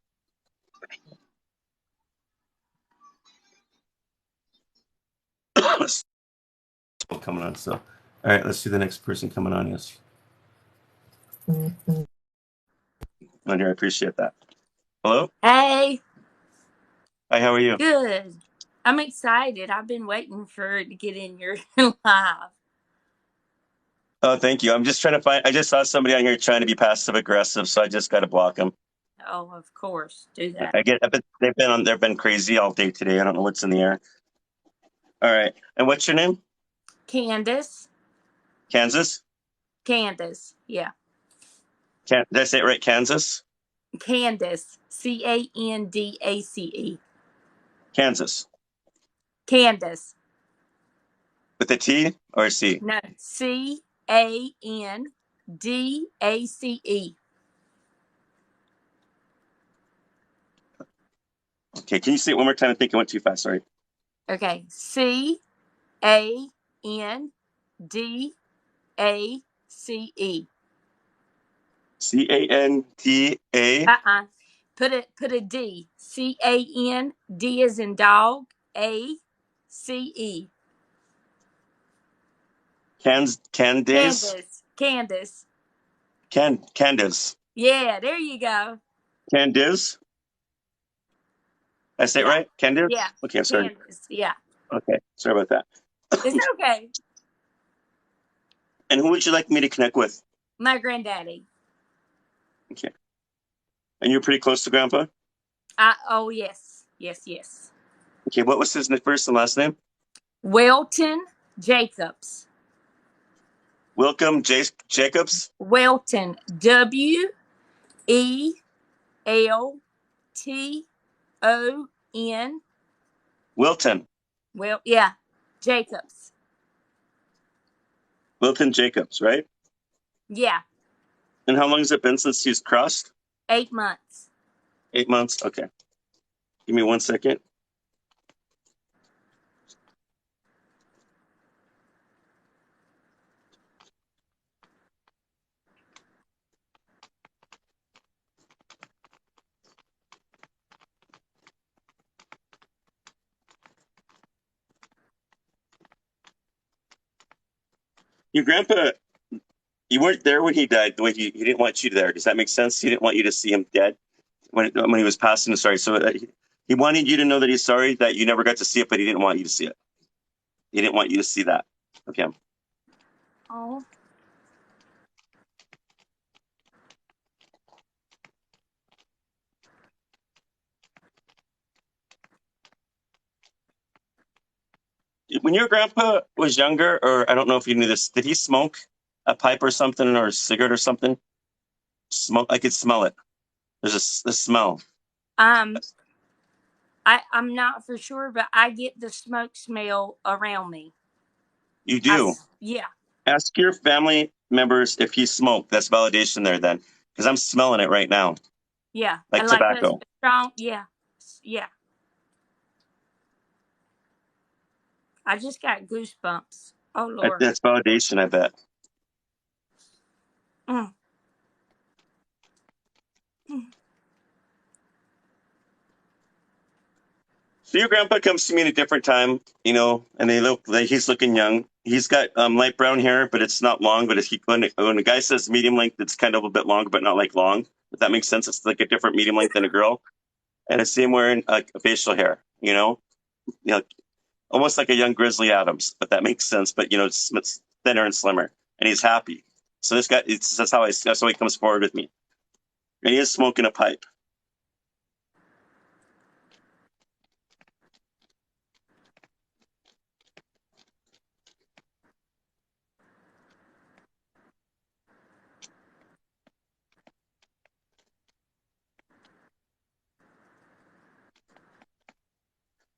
Coming on, so all right, let's see the next person coming on. Yes. On here, I appreciate that. Hello. Hey, Hi, how are you? good. I'm excited. I've been waiting for it to get in your live. Oh, thank you. I'm just trying to find. I just saw somebody on here trying to be passive aggressive, so I just got to block them. Oh, of course. Do that. They've been crazy all day today. I don't know what's in the air. All right. And what's your name? Candace. Kansas. Candace. Yeah. Did I say it right? Kansas. Candace. Candace. Kansas. Candace. With a T or a C? No. Candace. Okay. Can you say it one more time? I think I went too fast. Sorry. Okay. Candace. Canda. Put a D. Cand is in dog. ACE. Candace. Candace. Candace. Yeah, there you go. Candace. I say it Yeah. right? Candace. Yeah. Okay. I'm sorry. Candace. Yeah. Okay. Sorry about that. It's okay. And who would you like me to connect with? My granddaddy. Okay. And you're pretty close to Grandpa? Oh yes. Yes. Okay. What was his first and last name? Welton Jacobs. Wilcom Jacobs? Welton. WELTON. Wilton. Well, yeah. Jacobs. Wilton Jacobs, right? Yeah. And how long has it been since he's crossed? 8 months. 8 months? Okay. Give me 1 second. Your grandpa, you weren't there when he died. The way he didn't want you there. Does that make sense? He didn't want you to see him dead when he was passing. Sorry. So he wanted you to know that he's sorry that you never got to see it, but he didn't want you to see it. He didn't want you to see that of him. Oh. when your grandpa was younger, or I don't know if you knew this, did he smoke a pipe or something, or a cigarette or something? Smoke. I could smell it. There's a smell. I'm not for sure, but I get the smoke smell around me. You do. Yeah. Ask your family members if he smoked. That's validation there then, because I'm smelling it right now, Yeah. like I like a tobacco. strong, yeah. Yeah. I just got goosebumps. Oh Lord. That's validation, I bet. Mm. So your grandpa comes to me at a different time, and they look like he's looking young. He's got light brown hair, but it's not long. But when a guy says medium length, it's kind of a bit long, but not like long. If that makes sense, it's like a different medium length than a girl. And I see him wearing facial hair, almost like a young Grizzly Adams, if that makes sense. But it's thinner and slimmer, and he's happy. So this guy, that's how he comes forward with me, and he is smoking a pipe.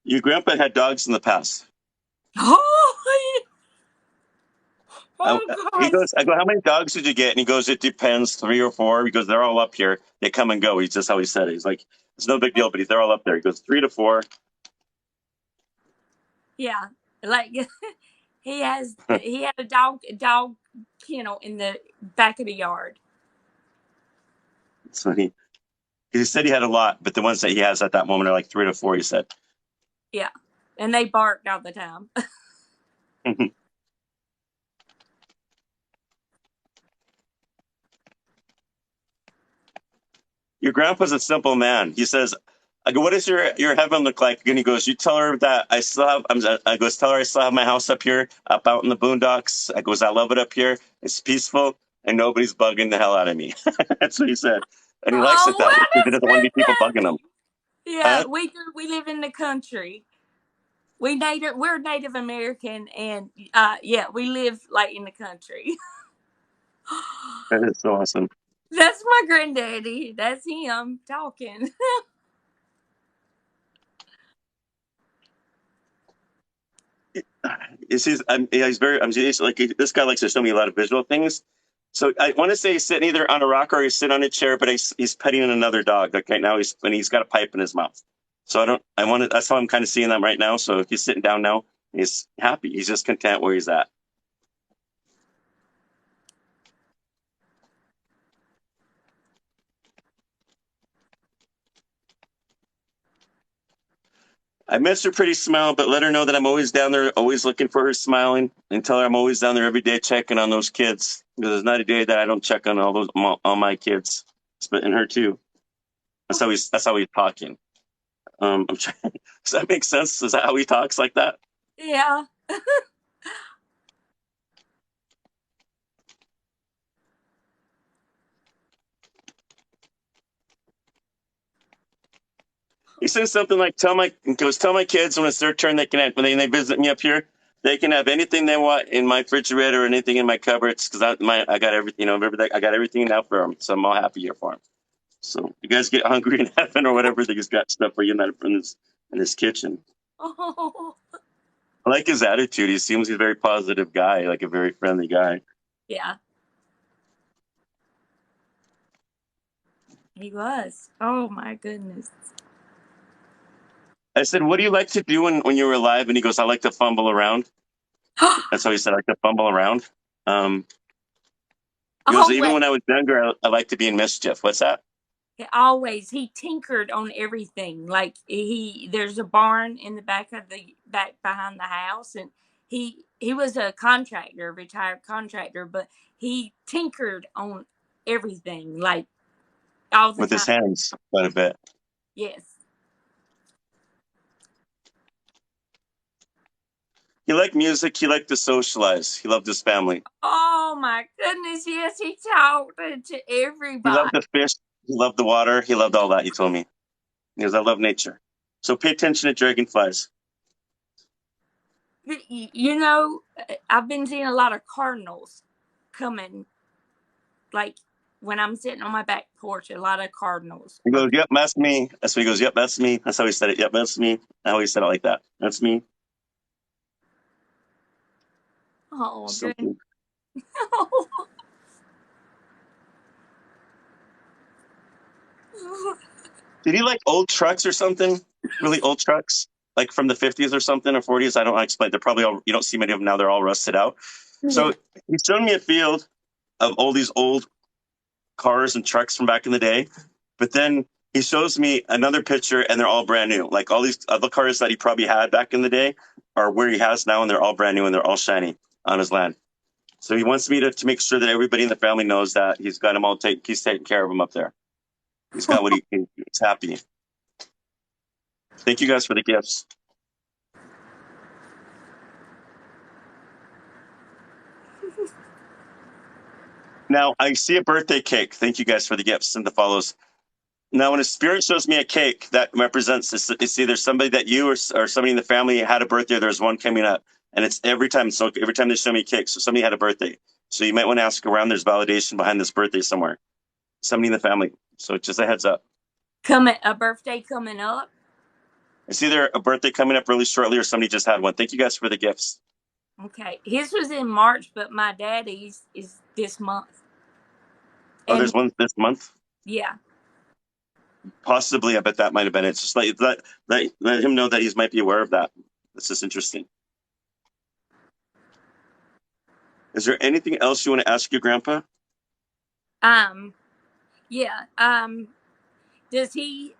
Your grandpa had dogs in the past. Oh, I, he God. goes, I go, how many dogs did you get? And he goes, it depends, 3 or 4. He goes, they're all up here. They come and go. He's just how he said it. He's like, it's no big deal, but they're all up there. He goes, 3 to 4. Yeah. Like he had a dog kennel in the back of the yard. So he said he had a lot, but the ones that he has at that moment are like 3 to 4, he said. Yeah. And they barked all the time. Your grandpa's a simple man. He says, I go, what does your heaven look like? And he goes, you tell her that I still have, I goes, tell her I still have my house up here, up out in the boondocks. I goes, I love it up here. It's peaceful and nobody's bugging the hell out of me. That's what he said. And he likes it that way What because he is doesn't want to be people that? bugging him. Yeah, we do. We live in the country. We're Native American, and yeah, we live like in the country. That is so awesome. That's my granddaddy. That's him talking. He's very. He's like this guy likes to show me a lot of visual things. So I want to say he's sitting either on a rock or he's sitting on a chair, but he's petting another dog. Like right now, he's got a pipe in his mouth. So I want to. That's how I'm kind of seeing them right now. So he's sitting down now. He's happy. He's just content where he's at. I miss her pretty smile, but let her know that I'm always down there, always looking for her smiling, and tell her I'm always down there every day checking on those kids. Because there's not a day that I don't check on all my kids, and her too. That's how he's talking. I'm trying. Does that make sense? Is that how he talks like that? Yeah. He says something like, "Tell my kids when it's their turn, when they visit me up here, they can have anything they want in my refrigerator or anything in my cupboards because I got everything. I got everything now for them, so I'm all happy here for them. So you guys get hungry in heaven or whatever, he's got stuff for you in his kitchen. Oh. I like his attitude. He seems he's a very positive guy, like a very friendly guy. Yeah. He was. Oh my goodness. I said, what do you like to do when you were alive? And he goes, I like to fumble around. That's how he said, I like to fumble around. He goes, even when I was younger, I like to be in mischief. What's that? He tinkered on everything. Like there's a barn in the back behind the house, and he was a retired contractor, but he tinkered on everything, like all the with time. his hands quite a bit. Yes. He liked music. He liked to socialize. He loved his family. Oh my goodness! Yes, he talked to everybody. He loved the fish. He loved the water. He loved all that. He told me. He goes, I love nature. So pay attention to dragonflies. You know, I've been seeing a lot of cardinals coming, like when I'm sitting on my back porch, a lot of cardinals He are. goes, "Yep, that's me." That's what he goes, "Yep, that's me." That's how he said it. "Yep, that's me." I always said it like that. That's me. Oh, So good. did he like old trucks or something? Really old trucks, like from the 50s or something or 40s. I don't explain. They're probably all. You don't see many of them now. They're all rusted out. Yeah. So he's showing me a field of all these old cars and trucks from back in the day. But then he shows me another picture and they're all brand new. Like all these other cars that he probably had back in the day are where he has now and they're all brand new and they're all shiny on his land. So he wants me to make sure that everybody in the family knows that he's got them all he's taking care of them up there. He's got what he's happy. Thank you guys for the gifts. Now I see a birthday cake. Thank you guys for the gifts and the follows. Now, when a spirit shows me a cake that represents it's either somebody that you or somebody in the family had a birthday, or there's one coming up, and it's every time. So every time they show me cake, so somebody had a birthday. So you might want to ask around. There's validation behind this birthday somewhere. Somebody in the family. So just a heads up. A birthday coming up. It's either a birthday coming up really shortly, or somebody just had one. Thank you guys for the gifts. Okay, his was in March, but my daddy's is this month. Oh, And there's one this month. yeah, Possibly, I bet that might have been it. Just let him know that he might be aware of that. That's just interesting. Is there anything else you want to ask your grandpa? yeah. Does he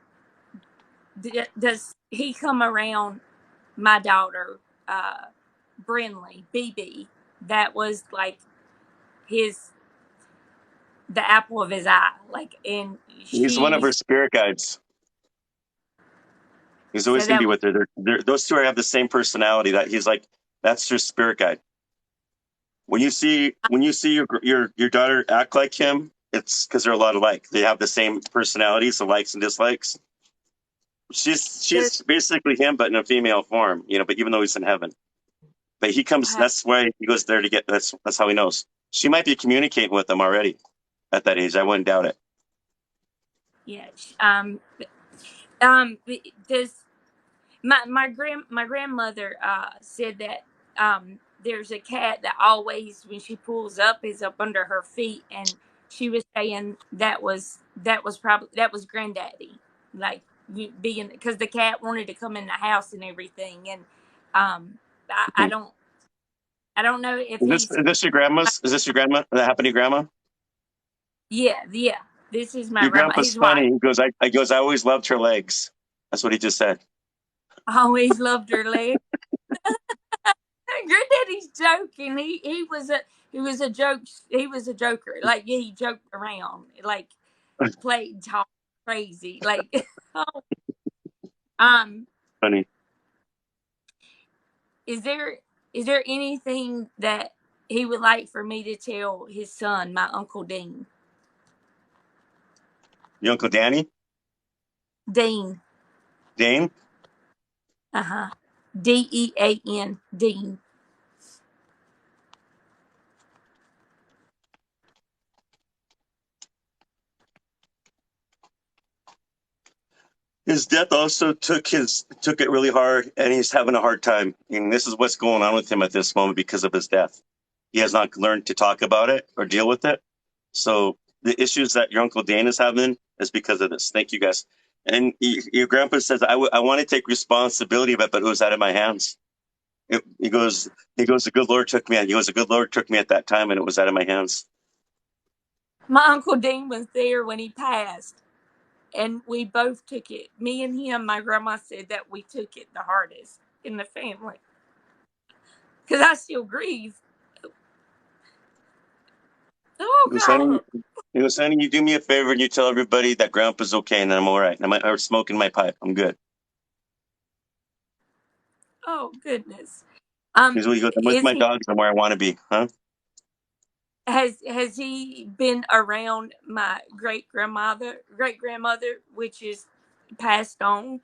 does he come around my daughter, Brinley, BB? That was like his the apple of his eye. Like, and He's one of her she's spirit guides. He's so always going to that be with her. Those two have the same personality. That he's like, that's your spirit guide. When you see your daughter act like him, it's because they're a lot alike. They have the same personalities, the likes and dislikes. does She's basically him, but in a female form. But even though he's in heaven, but he comes. uh, That's why he goes there to get. That's how he knows. She might be communicating with him already at that age. I wouldn't doubt it. yeah. Does my grandmother said that there's a cat that always when she pulls up is up under her feet, and she was saying that was granddaddy, like being because the cat wanted to come in the house and everything, and I Mhm. don't know if Is this he's is this your grandma's? Is this your grandma? That happened to your grandma? yeah, this is my Your grandma, grandpa's his wife. funny. I always loved her legs. That's what he just said. I always loved her leg. Granddaddy's joking. He was a joke. He was a joker. Like he joked around, like played talk crazy. Like um, Funny. is there is there anything that he would like for me to tell his son, my uncle Dean? Your Uncle Danny? Dean. Dane? Uh-huh. Dean. Dean. His death also took it really hard, and he's having a hard time. And this is what's going on with him at this moment because of his death. He has not learned to talk about it or deal with it. So the issues that your Uncle Dane is having is because of this. Thank you guys. And your grandpa says, I want to take responsibility of it, but it was out of my hands. He goes, the good Lord took me. He goes, the good Lord took me at that time, and it was out of my hands. My uncle Dean was there when he passed, and we both took it. Me and him. My grandma said that we took it the hardest in the family because I still grieve. Oh He was saying, God! you do me a favor and you tell everybody that Grandpa's okay and I'm all right. I'm smoking my pipe. I'm good. Oh goodness. He goes, I'm with Is my he dogs. I'm where I want to be. Huh? has he been around my great grandmother, which is passed on?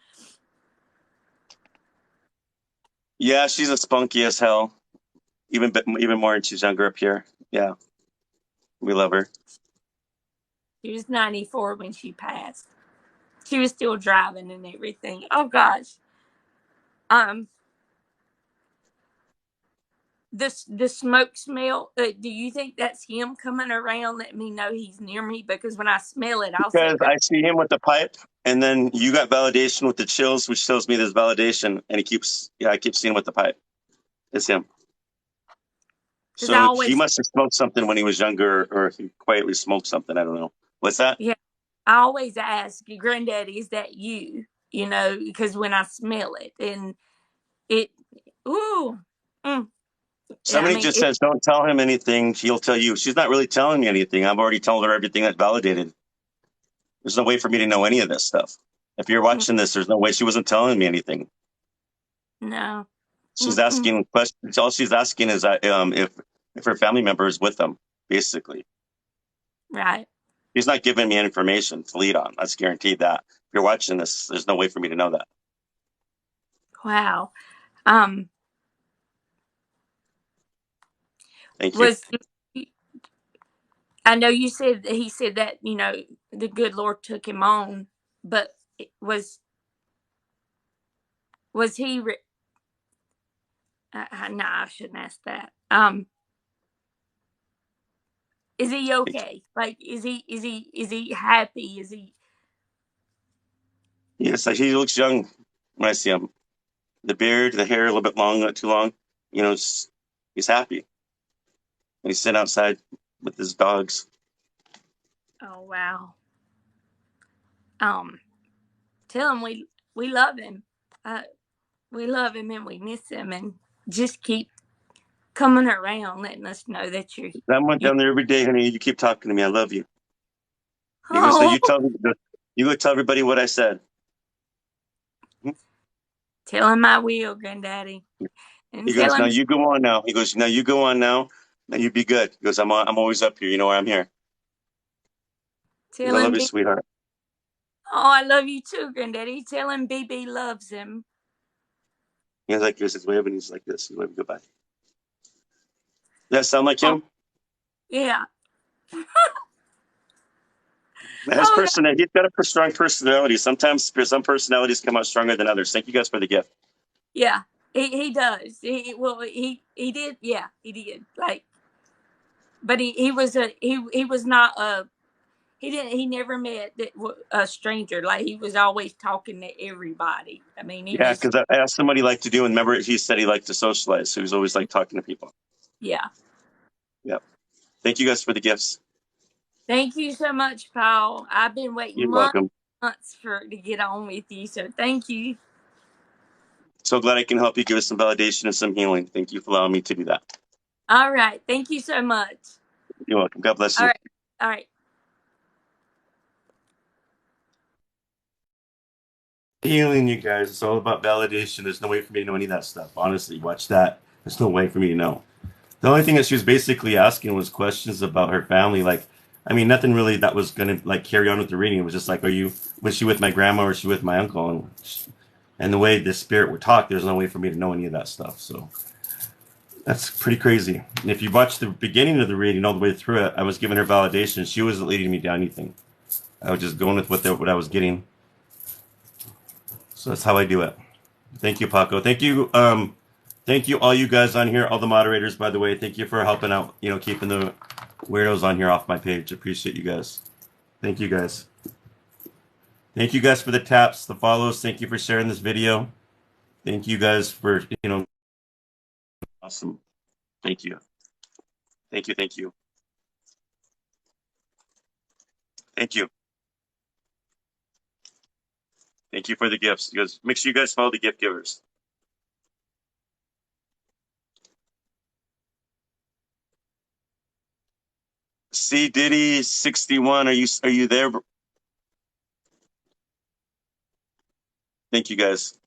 Yeah, she's a spunky as hell. Even more when she's younger up here. Yeah, we love her. She was 94 when she passed. She was still driving and everything. Oh gosh. Um, the smoke smell. Do you think that's him coming around, letting me know he's near me? Because when I smell it, I'll say, Because I see him with the pipe, and then you got validation with the chills, which tells me there's validation, and I keep seeing him with the pipe. It's him. because I So he always, must have smoked something when he was younger, or he quietly smoked something. I don't know. What's that? yeah, I always ask, Granddaddy, is that you? You know, because when I smell it, and it, ooh, mm, I Somebody mean, just says, don't tell him anything. He'll tell you. She's not really telling me anything. I've already told her everything that's validated. There's no way for me to know any of this stuff. If you're mm, watching this, there's no way. She wasn't telling me anything. no, She's mm-mm, asking questions. All she's asking is if her family member is with them, basically. right. She's not giving me information to lead on. That's guaranteed that. If you're watching this, there's no way for me to know that. Wow. Um, Thank you. was I know you said he said that the good Lord took him on, but was he? No, I shouldn't ask that. Is he Thank you. okay? Like, is he happy? Is he? Yes, he looks young when I see him. The beard, the hair, a little bit long, not too long. He's happy. And he's sitting outside with his dogs. Oh wow. Um, Tell him we love him. Uh, we love him and we miss him, and just keep coming around, letting us know that you're. I went You, down there every day, honey. You keep talking to me. I love you. He goes, now oh, you go tell everybody what I said. tell him I will, Granddaddy, and He tell goes, now him. you go on now. He goes, now you go on now. Now you be good. He goes, I'm always up here. You know where I'm here. He goes, Tell I him. love you, sweetheart. Oh, I love you too, Granddaddy. Tell him BB loves him. He's like this. He's waving. He's like this. He's waving goodbye. Does that sound like Oh, him? yeah. His Oh, personality. He's got a strong personality. Sometimes some personalities come out stronger than others. Thank you guys for the gift. yeah. He does. He did. Yeah, he did. Like, but he was not a he never met a stranger. Like, he was always talking to everybody. I mean, he Yeah, just because I asked him what he liked to do, and remember, he said he liked to socialize. So he was always like talking to people. yeah. Yep. Thank you guys for the gifts. Thank you so much, Paul. I've been waiting You're welcome. months for to get on with you. So thank you. So glad I can help you give us some validation and some healing. Thank you for allowing me to do that. All right. Thank you so much. You're welcome. God bless All you. right. All right. Healing, you guys. It's all about validation. There's no way for me to know any of that stuff. Honestly, watch that. There's no way for me to know. The only thing that she was basically asking was questions about her family. Like, I mean, nothing really that was gonna like carry on with the reading. It was just like, was she with my grandma or was she with my uncle? And the way the spirit would talk, there's no way for me to know any of that stuff. So that's pretty crazy. And if you watch the beginning of the reading all the way through it, I was giving her validation. She wasn't leading me down anything. I was just going with what I was getting. So that's how I do it. Thank you, Paco. Thank you all you guys on here, all the moderators, by the way. Thank you for helping out, keeping the weirdos on here off my page. Appreciate you guys. Thank you guys. Thank you guys for the taps, the follows. Thank you for sharing this video. Thank you guys for, awesome. Thank you. Thank you. Thank you. Thank you. Thank you for the gifts. You guys, make sure you guys follow the gift givers. C Diddy 61. Are you there? Thank you guys.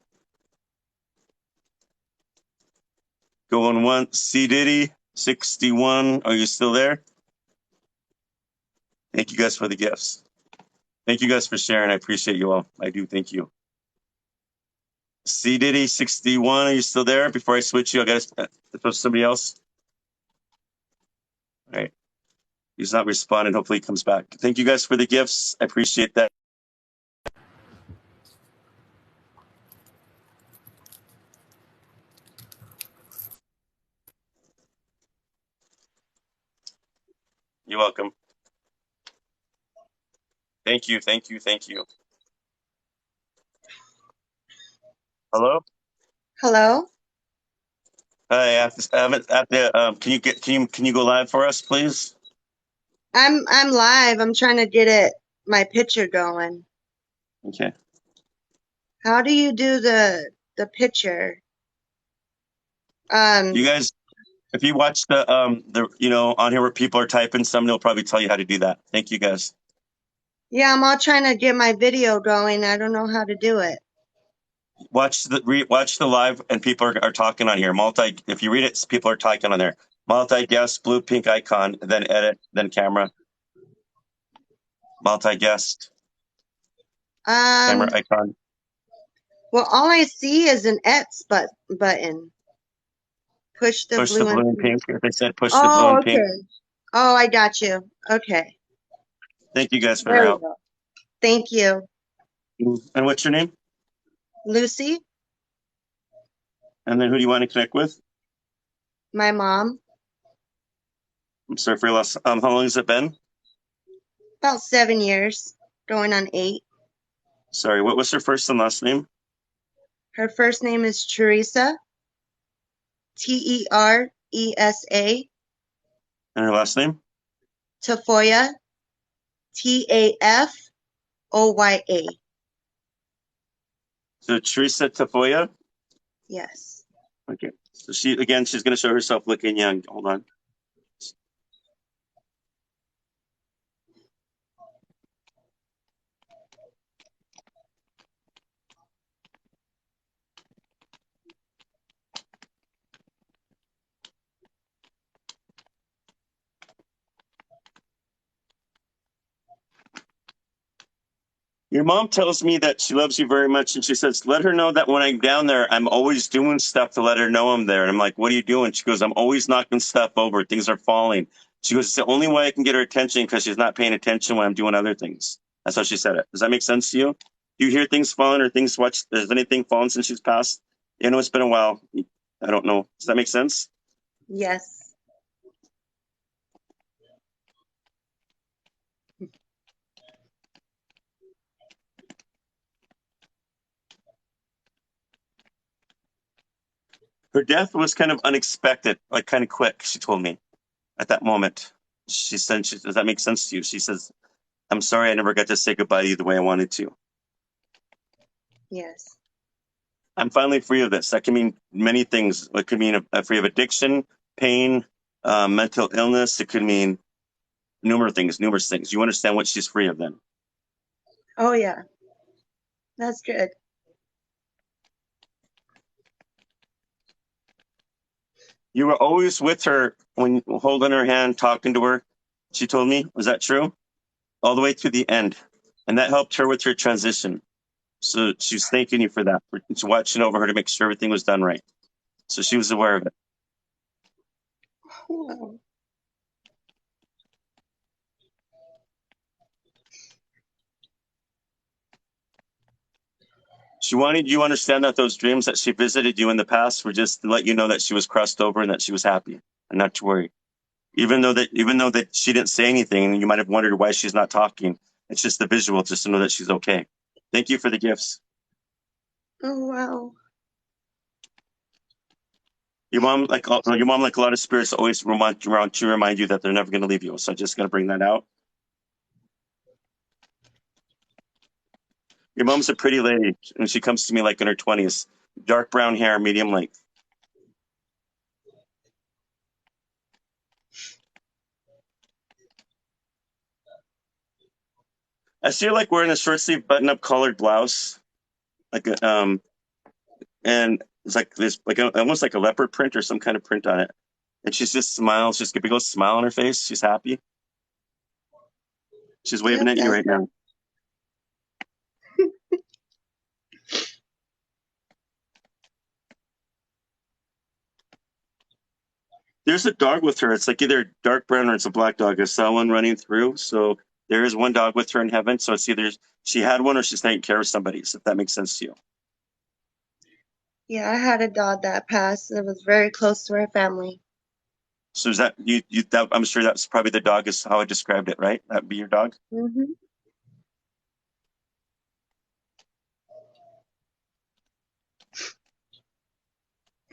Going once. C Diddy 61. Are you still there? Thank you guys for the gifts. Thank you guys for sharing. I appreciate you all. I do. Thank you. C Diddy 61, are you still there? Before I switch you, I got to switch somebody else. All right. He's not responding. Hopefully he comes back. Thank you guys for the gifts. I appreciate that. You're welcome. Thank you. Thank you. Thank you. Hello? Hello? Hi, can you go live for us, please? I'm live. I'm trying to get my picture going. Okay. How do you do the picture? You guys, if you watch the on here where people are typing, someone will probably tell you how to do that. Thank you guys. Yeah, I'm all trying to get my video going. I don't know how to do it. Watch the live, and people are talking on here. If you read it, people are talking on there. Multi-guest, blue pink icon, then edit, then camera. Multi-guest, camera icon. Well, all I see is an X button. Push the Push the blue and blue and pink. pink. If they said push the blue Oh, and pink. okay. Oh, I got you. Okay. Thank you guys for There your we help. go. Thank you. And what's your name? Lucy, And then who do you want to connect with? my mom, I'm sorry for your loss. How long has it been? about 7 years, going on 8. Sorry, what was her first and last name? Her first name is Teresa, Teresa, And her last name? Tafoya, Tafoya. So Teresa Tafoya. Yes. Okay. So she's going to show herself looking young. Hold on. Your mom tells me that she loves you very much, and she says, let her know that when I'm down there, I'm always doing stuff to let her know I'm there. And I'm like, what are you doing? She goes, I'm always knocking stuff over. Things are falling. She goes, it's the only way I can get her attention because she's not paying attention when I'm doing other things. That's how she said it. Does that make sense to you? Do you hear things falling or things watch? Has anything fallen since she's passed? You know, it's been a while. I don't know. Does that make sense? Yes. Her death was kind of unexpected, like kind of quick, she told me at that moment. She said, does that make sense to you? She says, I'm sorry I never got to say goodbye to you the way I wanted to. Yes. I'm finally free of this. That can mean many things. It could mean free of addiction, pain, mental illness. It could mean numerous things. You understand what she's free of then? Oh, yeah. That's good. You were always with her when holding her hand, talking to her. She told me, was that true? All the way to the end. And that helped her with her transition. So she was thanking you for that, for watching over her to make sure everything was done right. So she was aware of it. Wow. She wanted you to understand that those dreams that she visited you in the past were just to let you know that she was crossed over and that she was happy and not to worry. Even though that she didn't say anything and you might have wondered why she's not talking, it's just the visual just to know that she's okay. Thank you for the gifts. Oh, wow. Your mom, like a lot of spirits, always want to remind you that they're never going to leave you. So I just got to bring that out. Your mom's a pretty lady, and she comes to me like in her 20s. Dark brown hair, medium length. I see her like wearing a short sleeve button-up collared blouse, like a and it's like this, like almost like a leopard print or some kind of print on it. And she's just smiles, just a big old smile on her face. She's happy. She's waving Yep, at you that's right now. There's a dog with her. It's like either dark brown or it's a black dog. I saw one running through. So there is one dog with her in heaven. So it's either she had one or she's taking care of somebody. So if that makes sense to you. Yeah, I had a dog that passed. It was very close to our family. So is that I'm sure that's probably the dog is how I described it, right? That'd be your dog. Mm-hmm.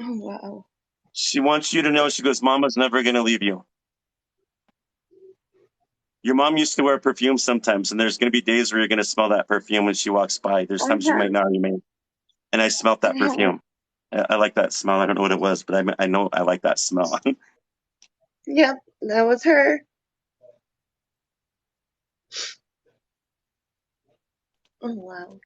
Oh, wow. She wants you to know, she goes, Mama's never going to leave you. Your mom used to wear perfume sometimes, and there's going to be days where you're going to smell that perfume when she walks by. There's I times you might have. not, you may. And I smelt I that have. perfume. I like that smell. I don't know what it was, but I know I like that smell. Yep, that was her. Oh, wow.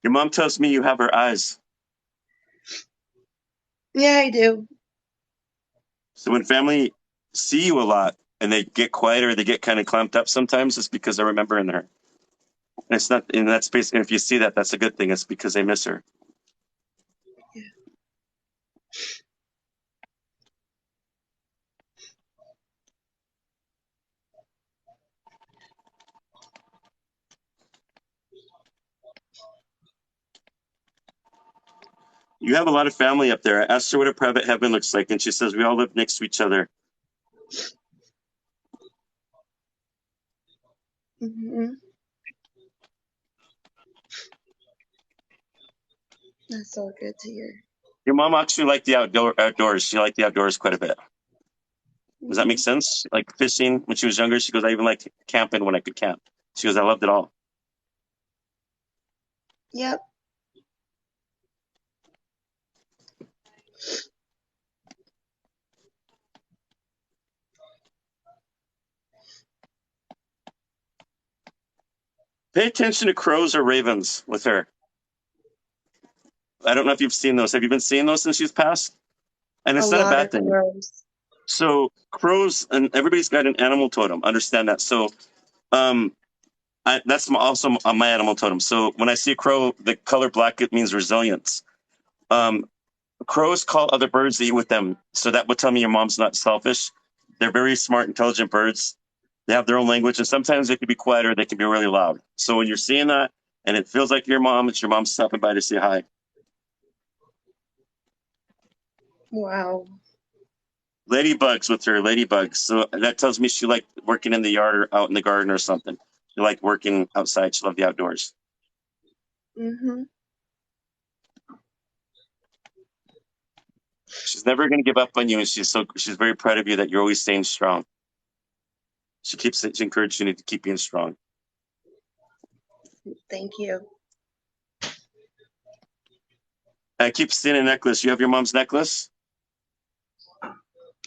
Your mom tells me you have her eyes. Yeah, I do. So when family see you a lot and they get quieter, they get kind of clamped up sometimes, it's because they're remembering her. And it's not in that space. And if you see that, that's a good thing. It's because they miss her. Yeah. You have a lot of family up there. I asked her what a private heaven looks like, and she says we all live next to each other. Mm-hmm. That's so good to hear. Your mom actually liked the outdoors. She liked the outdoors quite a bit. Does that make sense? Like fishing when she was younger, she goes, I even liked camping when I could camp. She goes, I loved it all. Yep. Pay attention to crows or ravens with her. I don't know if you've seen those. Have you been seeing those since she's passed? And A it's not a lot bad of thing. crows. So crows, and everybody's got an animal totem. Understand that. So that's also on my animal totem. So when I see a crow, the color black, it means resilience. Crows call other birds to eat with them. So that would tell me your mom's not selfish. They're very smart, intelligent birds. They have their own language, and sometimes they can be quieter. They can be really loud. So when you're seeing that, and it feels like your mom, it's your mom stopping by to say hi. Wow. Ladybugs with her, ladybugs. So that tells me she liked working in the yard or out in the garden or something. She liked working outside. She loved the outdoors. Mm-hmm. She's never going to give up on you, and she's very proud of you that you're always staying strong. She encourages you to keep being strong. Thank you. I keep seeing a necklace. You have your mom's necklace?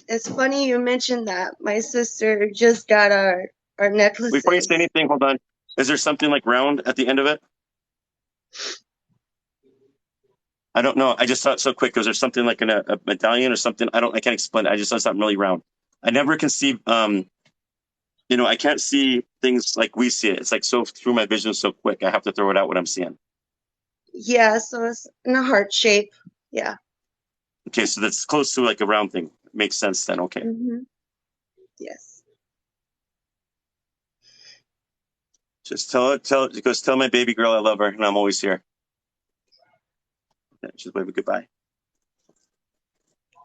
It's funny you mentioned that. My sister just got our necklaces. Before you say anything, hold on. Is there something like round at the end of it? I don't know. I just saw it so quick. Was there something like a medallion or something? I can't explain it. I just saw something really round. I never can see, I can't see things like we see it. It's like so through my vision so quick. I have to throw it out what I'm seeing. Yeah, so it's in a heart shape. Yeah. Okay, so that's close to like a round thing. Makes sense then. Okay. Mm-hmm. Yes. Just tell my baby girl I love her and I'm always here. Yeah, just wave a goodbye.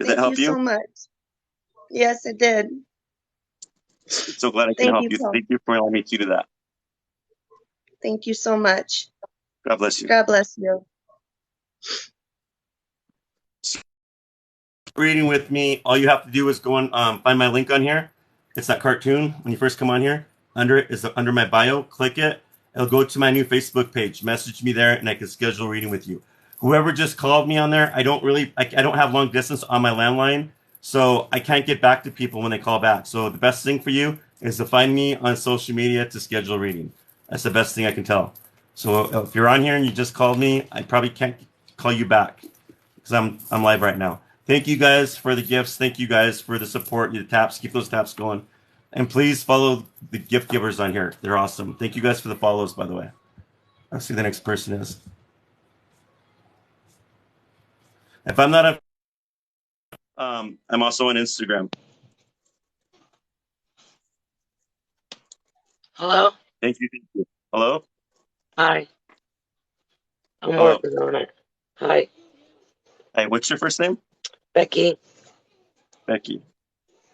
Did that help Thank you so much. Yes, it did. So glad I can Thank help you, you. Paul. Thank you for allowing me to do that. Thank you so much. God bless you. God bless you. Reading with me, all you have to do is go and find my link on here. It's that cartoon when you first come on here. Under it is under my bio. Click it. It'll go to my new Facebook page. Message me there, and I can schedule a reading with you. Whoever just called me on there, I don't have long distance on my landline, so I can't get back to people when they call back. So the best thing for you is to find me on social media to schedule a reading. That's the best thing I can tell. So if you're on here and you just called me, I probably can't call you back because I'm live right now. Thank you guys for the gifts. Thank you guys for the support. The taps. Keep those taps going. And please follow the gift givers on here. They're awesome. Thank you guys for the follows, by the way. I'll see who the next person is. If I'm not I'm also on Instagram. Hello? Thank you. Thank you. Hello? Hi. I'm Hello. working on it. Hi. Hey, what's your first name? Becky. Becky.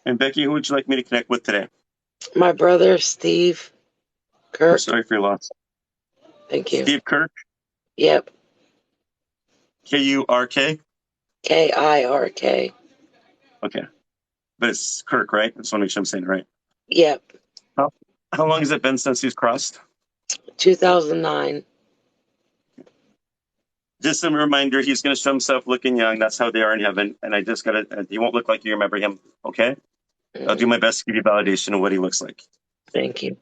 And Becky, who would you like me to connect with today? My brother, Steve I'm Kirk. sorry for your loss. Thank you. Steve Kirk, Yep. Kurk. Kirk. Okay. But it's Kirk, right? I just want to make sure I'm saying it right. Yep. How, how long has it been since he's crossed? 2009. Just a reminder, he's going to show himself looking young. That's how they are in heaven. And I just got to, he won't look like you remember him. Okay? I'll do my best to give you validation of what he looks like. Thank you.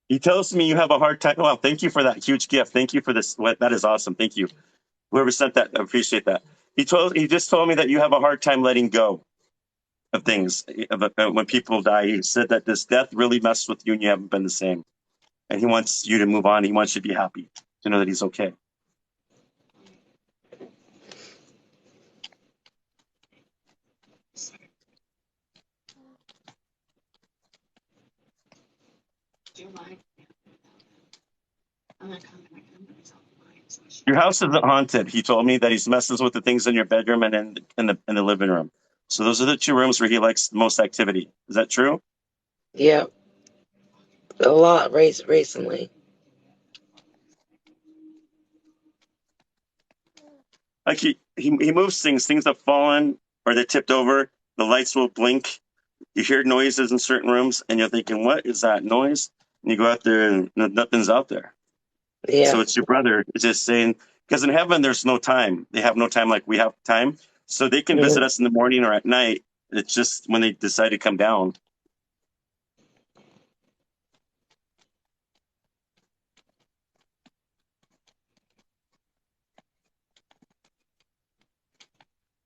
He tells me you have a hard time. Wow, thank you for that huge gift. Thank you for this. That is awesome. Thank you. Whoever sent that, I appreciate that. He just told me that you have a hard time letting go of things. When people die, he said that this death really messed with you and you haven't been the same. And he wants you to move on. He wants you to be happy, to know that he's okay. Your house isn't haunted. He told me that he's messes with the things in your bedroom and in the living room. So those are the two rooms where he likes the most activity. Is that true? Yep. A lot recently. Like he moves things. Things have fallen or they're tipped over. The lights will blink. You hear noises in certain rooms, and you're thinking, "What is that noise?" And you go out there, and nothing's out there. Yeah. So it's your brother. It's just saying, because in heaven there's no time. They have no time like we have time. So they can visit us in the morning or at night. It's just when they decide to come down.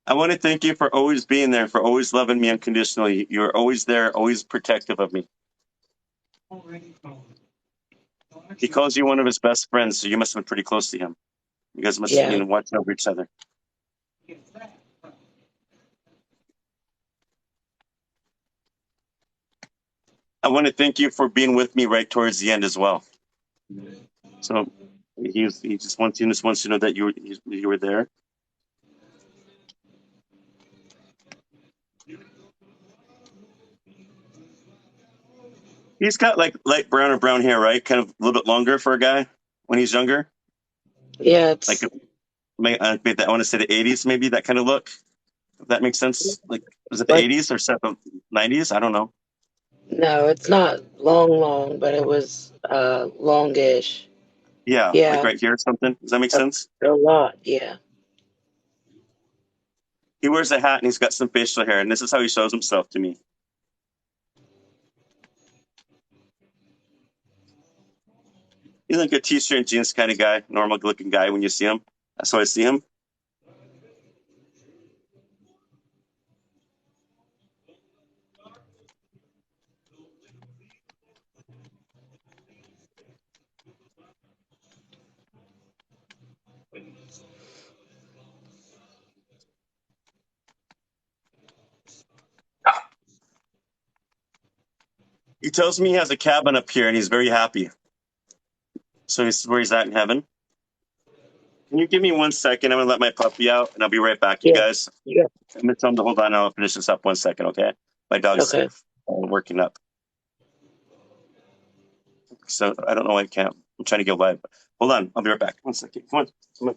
I want to thank you for always being there, for always loving me unconditionally. You're always there, always protective of me. He calls you one of his best friends, so you must have been pretty close to him. You guys must have been watching over each other. I want to thank you for being with me right towards the end as well. So he just wants to know that you were there. He's got like light brown or brown hair, right? Kind of a little bit longer for a guy when he's younger. Yeah. It's Like I want to say the 80s, maybe that kind of look. If that makes sense. Like was it the like 80s or 90s? I don't know. no, it's not long, but it was longish. Yeah, like Yeah. right here or something. Does that make sense? A lot. Yeah. He wears a hat and he's got some facial hair, and this is how he shows himself to me. He's like a t-shirt and jeans kind of guy, normal looking guy when you see him. That's how I see him. He tells me he has a cabin up here and he's very happy. So he's where he's at in heaven. Can you give me 1 second? I'm gonna let my puppy out and I'll be right back, you Yeah. guys. Yeah. I'm gonna tell him to hold on. I'll finish this up 1 second, okay? My dog's Okay. working up. So I don't know why I can't. I'm trying to go live. Hold on. I'll be right back. 1 second. Come on.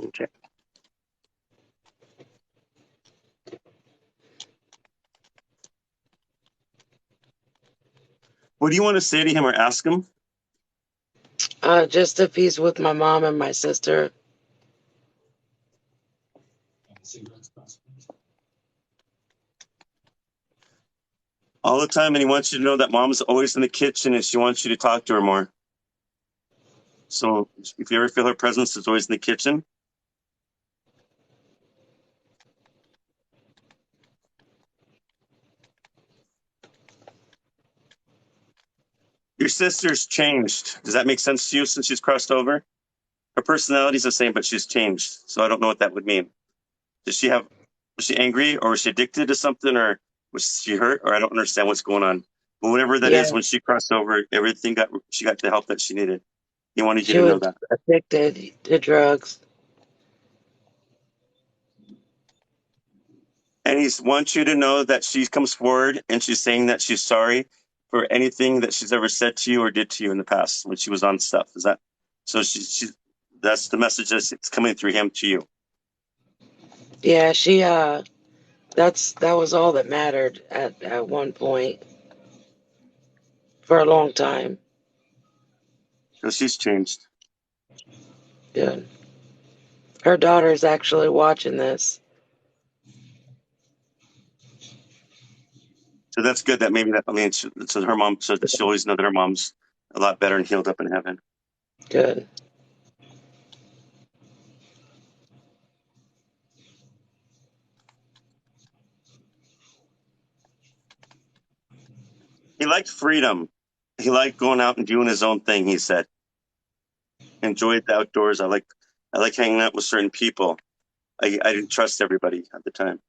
Okay. What do you want to say to him or ask him? Just if he's with my mom and my sister. All the time, and he wants you to know that mom's always in the kitchen and she wants you to talk to her more. So if you ever feel her presence, is always in the kitchen. Your sister's changed. Does that make sense to you since she's crossed over? Her personality's the same, but she's changed. So I don't know what that would mean. Was she angry, or was she addicted to something, or was she hurt, or I don't understand what's going on. But whatever that is, Yeah. when she crossed over, she got the help that she needed. He wanted you She to know was that. addicted to drugs. And he wants you to know that she comes forward and she's saying that she's sorry for anything that she's ever said to you or did to you in the past when she was on stuff. Is that so? That's the message that's it's coming through him to you. Yeah, that was all that mattered at one point for a long time. So she's changed. Good. Her daughter's actually watching this. So that's good. That maybe that I mean, so her mom. So she'll always know that her mom's a lot better and healed up in heaven. Good. He liked freedom. He liked going out and doing his own thing. He said, enjoyed the outdoors. I like hanging out with certain people. I didn't trust everybody at the time.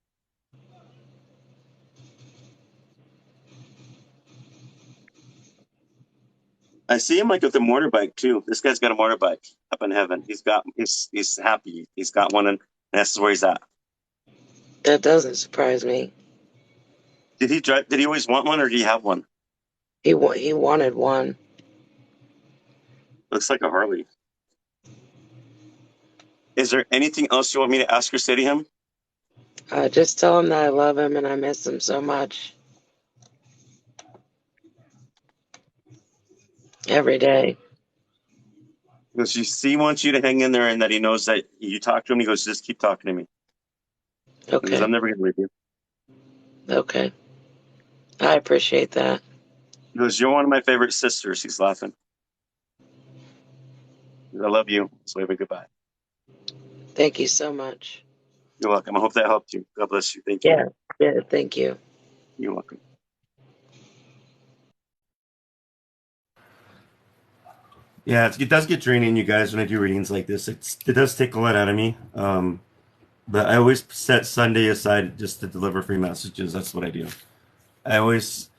I see him like with a motorbike too. This guy's got a motorbike up in heaven. He's happy. He's got one, and that's where he's at. That doesn't surprise me. Did he drive? Did he always want one, or did he have one? He wanted one. Looks like a Harley. Is there anything else you want me to ask or say to him? Just tell him that I love him and I miss him so much. Every day. Because he wants you to hang in there, and that he knows that you talk to him. He goes, just keep talking to me. Okay. Because I'm never going to leave you. Okay. I appreciate that. He goes, you're one of my favorite sisters. He's laughing. I love you. So wave a goodbye. Thank you so much. You're welcome. I hope that helped you. God bless you. Thank you. Yeah, thank you. You're welcome. Yeah, it does get draining, you guys, when I do readings like this. It does take a lot out of me. But I always set Sunday aside just to deliver free messages. That's what I do. I always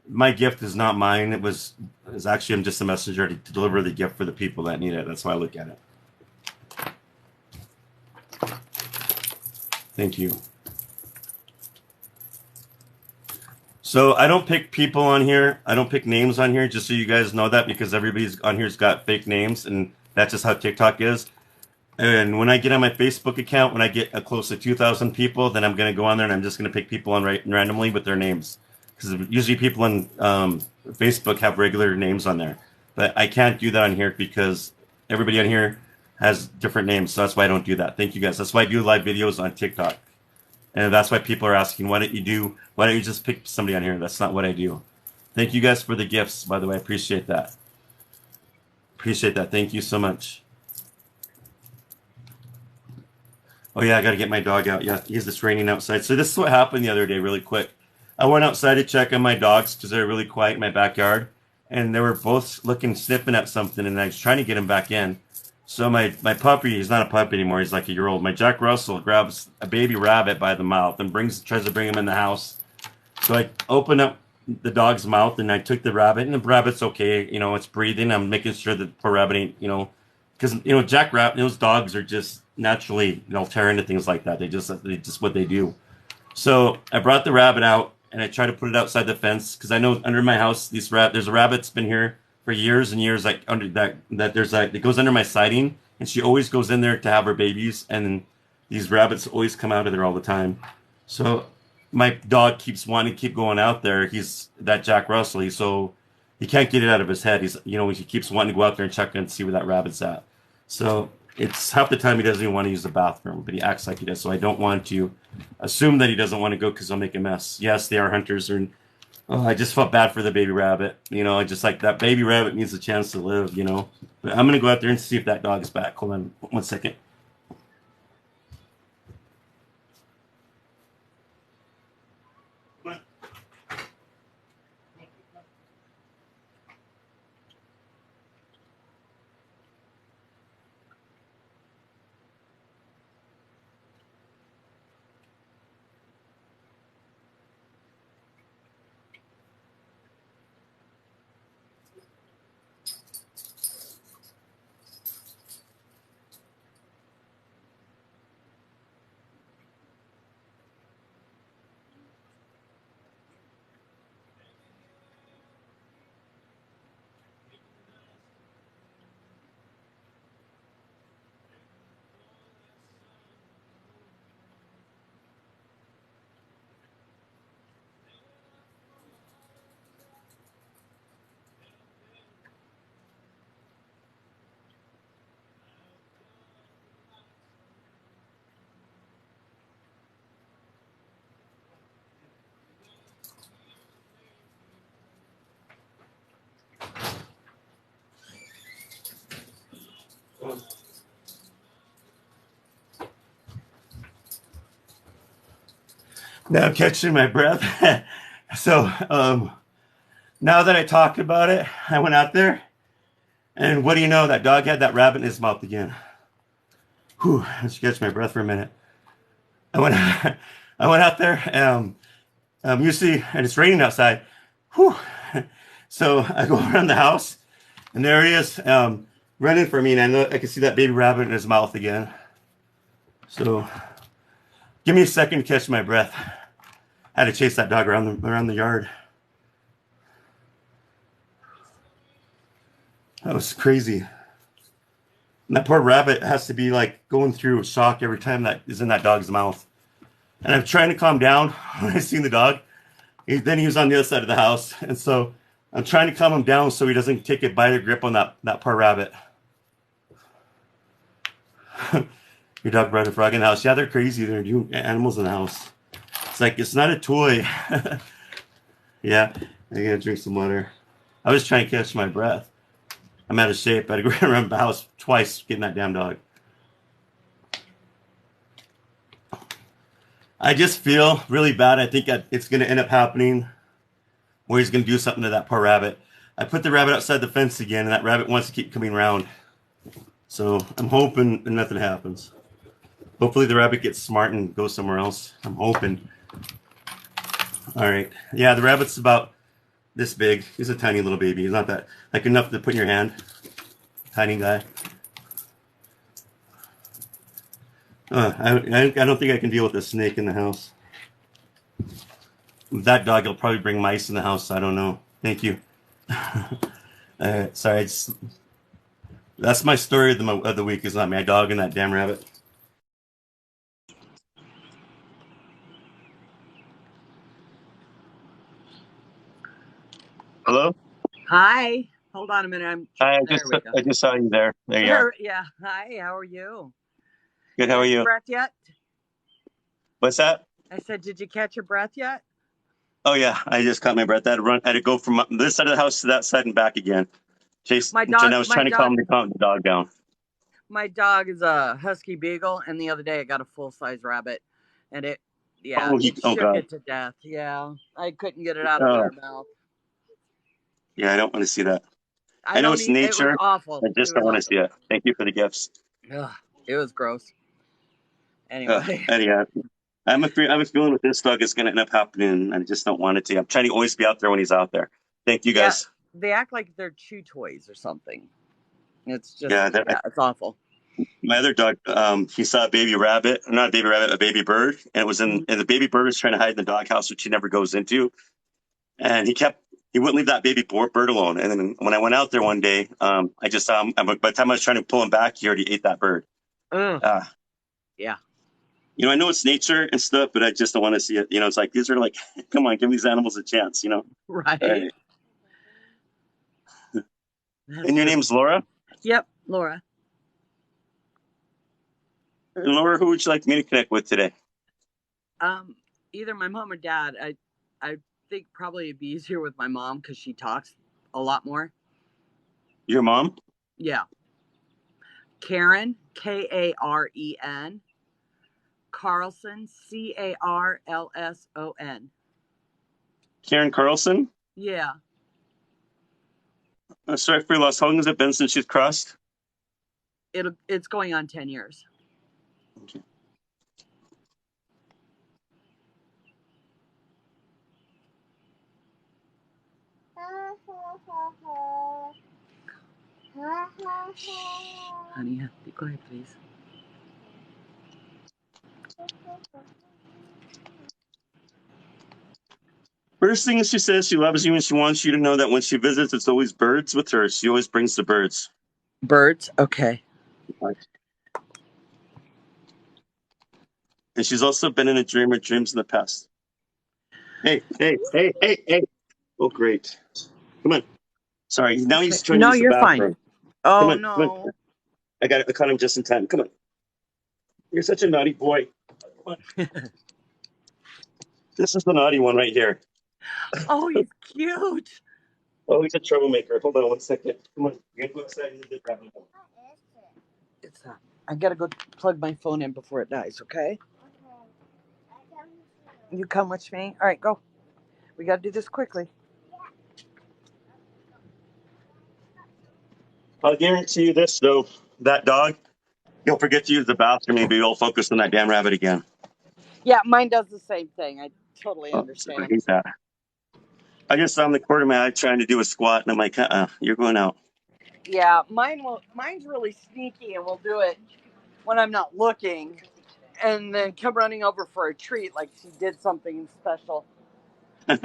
my gift is not mine. It's actually I'm just a messenger to deliver the gift for the people that need it. That's why I look at it. Thank you. So I don't pick people on here. I don't pick names on here, just so you guys know that, because everybody's on here's got fake names, and that's just how TikTok is. And when I get on my Facebook account, when I get close to 2,000 people, then I'm going to go on there and I'm just going to pick people on randomly with their names. Because usually people on Facebook have regular names on there. But I can't do that on here because everybody on here has different names. So that's why I don't do that. Thank you guys. That's why I do live videos on TikTok. And that's why people are asking, why don't you just pick somebody on here? That's not what I do. Thank you guys for the gifts, by the way. I appreciate that. Appreciate that. Thank you so much. Oh yeah, I got to get my dog out. Yeah, it's raining outside. So this is what happened the other day really quick. I went outside to check on my dogs because they're really quiet in my backyard. And they were both sniffing at something, and I was trying to get them back in. So my puppy, he's not a puppy anymore, he's like a year old. My Jack Russell grabs a baby rabbit by the mouth and tries to bring him in the house. So I opened up the dog's mouth and I took the rabbit, and the rabbit's okay, it's breathing. I'm making sure that the poor rabbit ain't, because Jack Rabbit, those dogs are just naturally, tear into things like that. They just what they do. So I brought the rabbit out and I tried to put it outside the fence because I know under my house there's a rabbit that's been here for years and years, like under that there's it goes under my siding, and she always goes in there to have her babies, and these rabbits always come out of there all the time. So my dog keeps wanting to keep going out there. He's that Jack Russell. He can't get it out of his head. He keeps wanting to go out there and check and see where that rabbit's at. So it's half the time he doesn't even want to use the bathroom, but he acts like he does. So I don't want to assume that he doesn't want to go because I'll make a mess. Yes, they are hunters, and I just felt bad for the baby rabbit. I just like that baby rabbit needs a chance to live. But I'm gonna go out there and see if that dog is back. Hold on 1 second. Now I'm catching my breath. So now that I talked about it, I went out there, and what do you know? That dog had that rabbit in his mouth again. Whew, let's catch my breath for a minute. I went out there. Usually, and it's raining outside. Whew. So I go around the house, and there he is, running for me, and I can see that baby rabbit in his mouth again. So give me a second to catch my breath. I had to chase that dog around the yard. That was crazy. And that poor rabbit has to be like going through shock every time that is in that dog's mouth. And I'm trying to calm down when I seen the dog. Then he was on the other side of the house. And so I'm trying to calm him down so he doesn't take a bite or grip on that poor rabbit. Your dog brought a frog in the house. Yeah, they're crazy. They're new animals in the house. It's like, it's not a toy. Yeah, I gotta drink some water. I was trying to catch my breath. I'm out of shape. I had to go around the house twice getting that damn dog. I just feel really bad. I think it's going to end up happening where he's going to do something to that poor rabbit. I put the rabbit outside the fence again, and that rabbit wants to keep coming around. So I'm hoping that nothing happens. Hopefully the rabbit gets smart and goes somewhere else. I'm hoping. All right. Yeah, the rabbit's about this big. He's a tiny little baby. He's not that, like, enough to put in your hand. Tiny guy. I don't think I can deal with a snake in the house. With that dog, he'll probably bring mice in the house. I don't know. Thank you. Sorry. That's my story of the week. Is not my dog and that damn rabbit. Hello? Hi. Hold on a minute. Hi, There we go. I just saw you there. There you are. Yeah. Hi. How are you? Good. How are Catch your you? breath yet? What's that? I said, did you catch your breath yet? Oh yeah, I just caught my breath. I had to go from this side of the house to that side and back again. My dog. And I was trying to calm the dog down. My dog is a husky beagle, and the other day I got a full-size rabbit, and it shook God. it to death. Yeah, I couldn't get it out of their mouth. Yeah, I don't want to see that. I know it's nature. It was awful. I just don't want to see it. Thank you for the gifts. Ugh, it was gross. Anyway. Anyhow, I was feeling with this dog is going to end up happening, and I just don't want it to. I'm trying to always be out there when he's out there. Thank you, guys. They act like they're chew toys or something. It's just, it's awful. My other dog, he saw a baby rabbit, not a baby rabbit, a baby bird, and it was and the baby bird was trying to hide in the doghouse, which he never goes into, and he wouldn't leave that baby bird alone. And then when I went out there one day, I just saw him. By the time I was trying to pull him back, he already ate that bird. Yeah. You know, I know it's nature and stuff, but I just don't want to see it. You know, it's like these are like, come on, give these animals a chance. You know. Right. Right. That's And your really- name's Laura. Yep, Laura. And Laura, who would you like me to connect with today? Either my mom or dad. I think probably it'd be easier with my mom because she talks a lot more. Your mom? Yeah. Karen, Karen. Carlson, Carlson. Karen Carlson? Yeah. Sorry for your loss. How long has it been since she's crossed? It's going on 10 years. Okay. Honey, be quiet, please. First thing she says, she loves you and she wants you to know that when she visits, it's always birds with her. She always brings the birds. Birds? Okay. And she's also been in a dream or dreams in the past. Hey. Oh, great. Come on. Sorry, now he's trying to use the you're bathroom. fine. Oh, Come no. on. I caught him just in time. Come on. You're such a naughty boy. Come on. This is the naughty one right here. Oh, he's cute. Oh, he's a troublemaker. Hold on 1 second. Come on. You gotta go outside and do the rabbit hole. It's I gotta go plug my phone in before it dies, okay? You come with me? All right, go. We gotta do this quickly. I'll guarantee you this, though. That dog, he'll forget to use the bathroom. Maybe he'll focus on that damn rabbit again. Yeah, mine does the same thing. I totally I understand. hate that. I just saw in the corner of my eye trying to do a squat, and I'm like, you're going out. Yeah, mine's really sneaky and will do it when I'm not looking and then come running over for a treat like she did something special. Oh,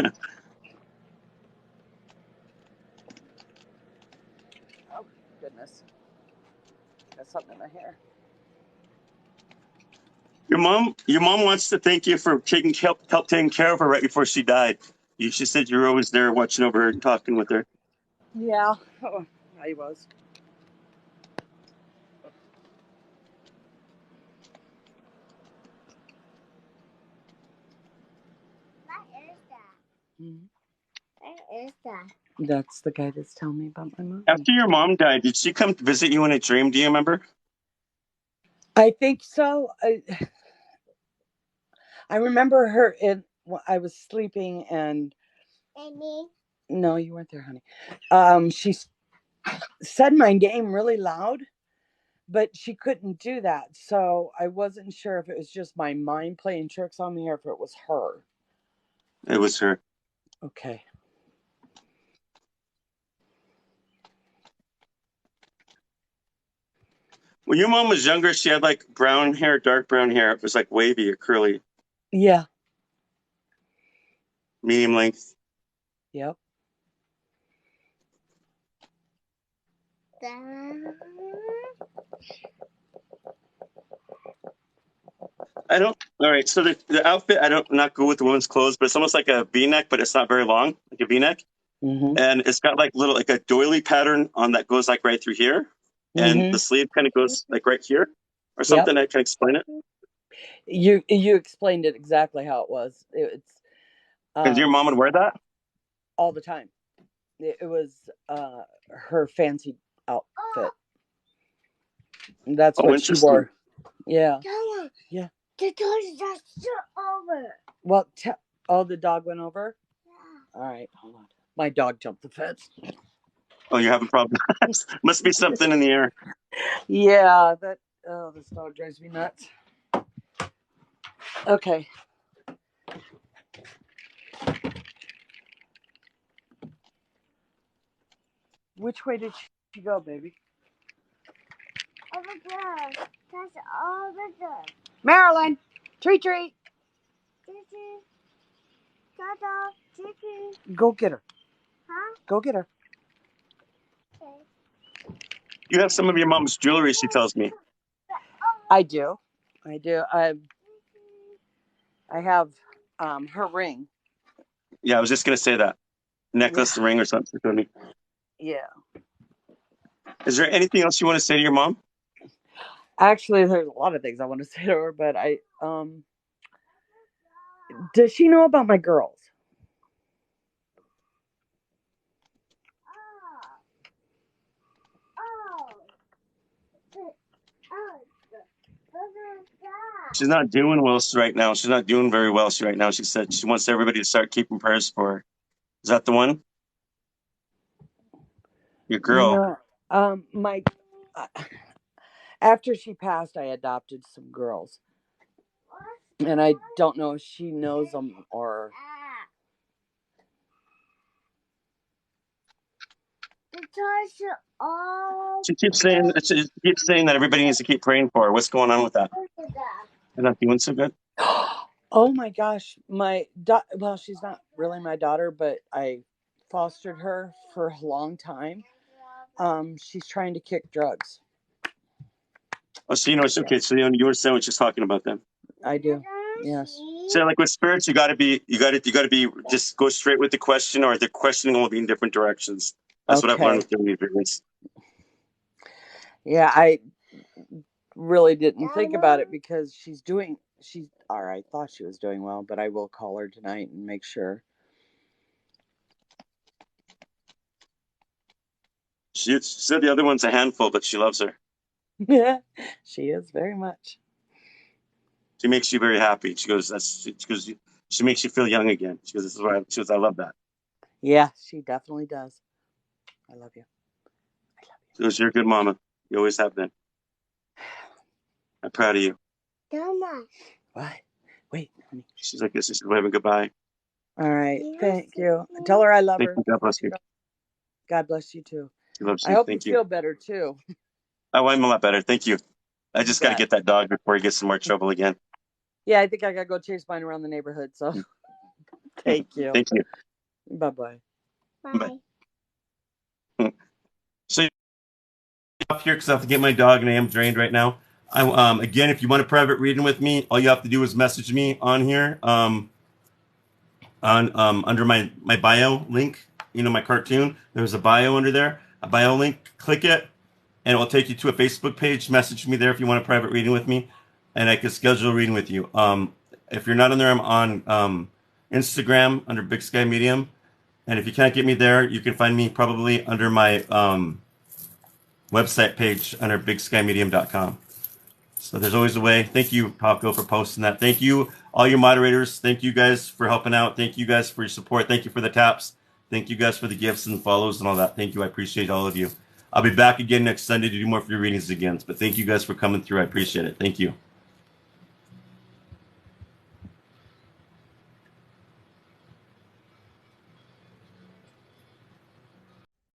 goodness. Got something in my hair. Your mom wants to thank you for help taking care of her right before she died. She said you were always there watching over her and talking with her. Yeah, I was. What is that? Mm-hmm. What is that? That's the guy that's telling me about my movie. After your mom died, did she come visit you in a dream? Do you remember? I think so. I remember her I was sleeping and Amy? no, you weren't there, honey. She said my name really loud, but she couldn't do that. So I wasn't sure if it was just my mind playing tricks on me or if it was her. It was her. Okay. When your mom was younger, she had like brown hair, dark brown hair. It was like wavy or curly, Yeah. medium length. Yep. All right. So the outfit, not go with the woman's clothes, but it's almost like a V-neck, but it's not very long, like a V-neck. Mm-hmm. And it's got like a doily pattern on that goes like right through here. And the sleeve kind of goes like right here or something. I can explain it. You explained it exactly how it was. It's And your mom would wear that? all the time. It was her fancy outfit. That's what she wore. Yeah. Yeah. The dog just over. Well, the dog went over? Yeah. All right, hold on. My dog jumped the fence. Oh, you're having problems. Must be something in the air. Yeah, this dog drives me nuts. Okay. Which way did she go, baby? Over there. That's over there. Marilyn, treat. Gigi. Dada. Gigi. Go get her. Huh? Go get her. Okay. You have some of your mom's jewelry, she tells me. I do. I have her ring. Yeah, I was just gonna say that necklace, ring, or something. Yeah. Is there anything else you want to say to your mom? Actually, there's a lot of things I want to say to her, but does she know about my girls? She's not doing well right now. She's not doing very well right now. She said she wants everybody to start keeping prayers for her. Is that the one? Your girl? No, after she passed, I adopted some girls, and I don't know if she knows them or. She keeps saying that everybody needs to keep praying for her. What's going on with that? They're not doing so good. Oh my gosh, well, she's not really my daughter, but I fostered her for a long time. She's trying to kick drugs. Oh, so it's okay. So you understand what she's talking about then? I do. Yes. So like with spirits, you gotta be just go straight with the question, or the questioning will be in different directions. That's what I've learned with doing these readings. Yeah, I really didn't think about it because she's all right. Thought she was doing well, but I will call her tonight and make sure. She said the other one's a handful, but she loves her. Yeah, she is very much. She makes you very happy. She goes, she makes you feel young again. She goes, I love that. Yeah, she definitely does. I love you. She goes, you're a good mama. You always have been. I'm proud of you. Mama. What? Wait. She's like this. She's waving goodbye. All right. Thank you. Tell her I love her. God bless you. God bless you too. She loves you. I hope Thank you feel better too. Oh, I'm a lot better. Thank you. I just got to get that dog before he gets some more trouble again. Yeah, I think I got to go chase mine around the neighborhood. So thank you. Thank you. Bye-bye. Bye. So off here because I have to get my dog and I am drained right now. Again, if you want a private reading with me, all you have to do is message me on here under my bio link. My cartoon. There's a bio under there, a bio link. Click it, and it will take you to a Facebook page. Message me there if you want a private reading with me, and I can schedule a reading with you. If you're not on there, I'm on Instagram under Big Sky Medium, and if you can't get me there, you can find me probably under my website page under BigSkyMedium.com. So there's always a way. Thank you, Paco, for posting that. Thank you, all your moderators. Thank you guys for helping out. Thank you guys for your support. Thank you for the taps. Thank you guys for the gifts and follows and all that. Thank you. I appreciate all of you. I'll be back again next Sunday to do more free readings again. But thank you guys for coming through. I appreciate it. Thank you.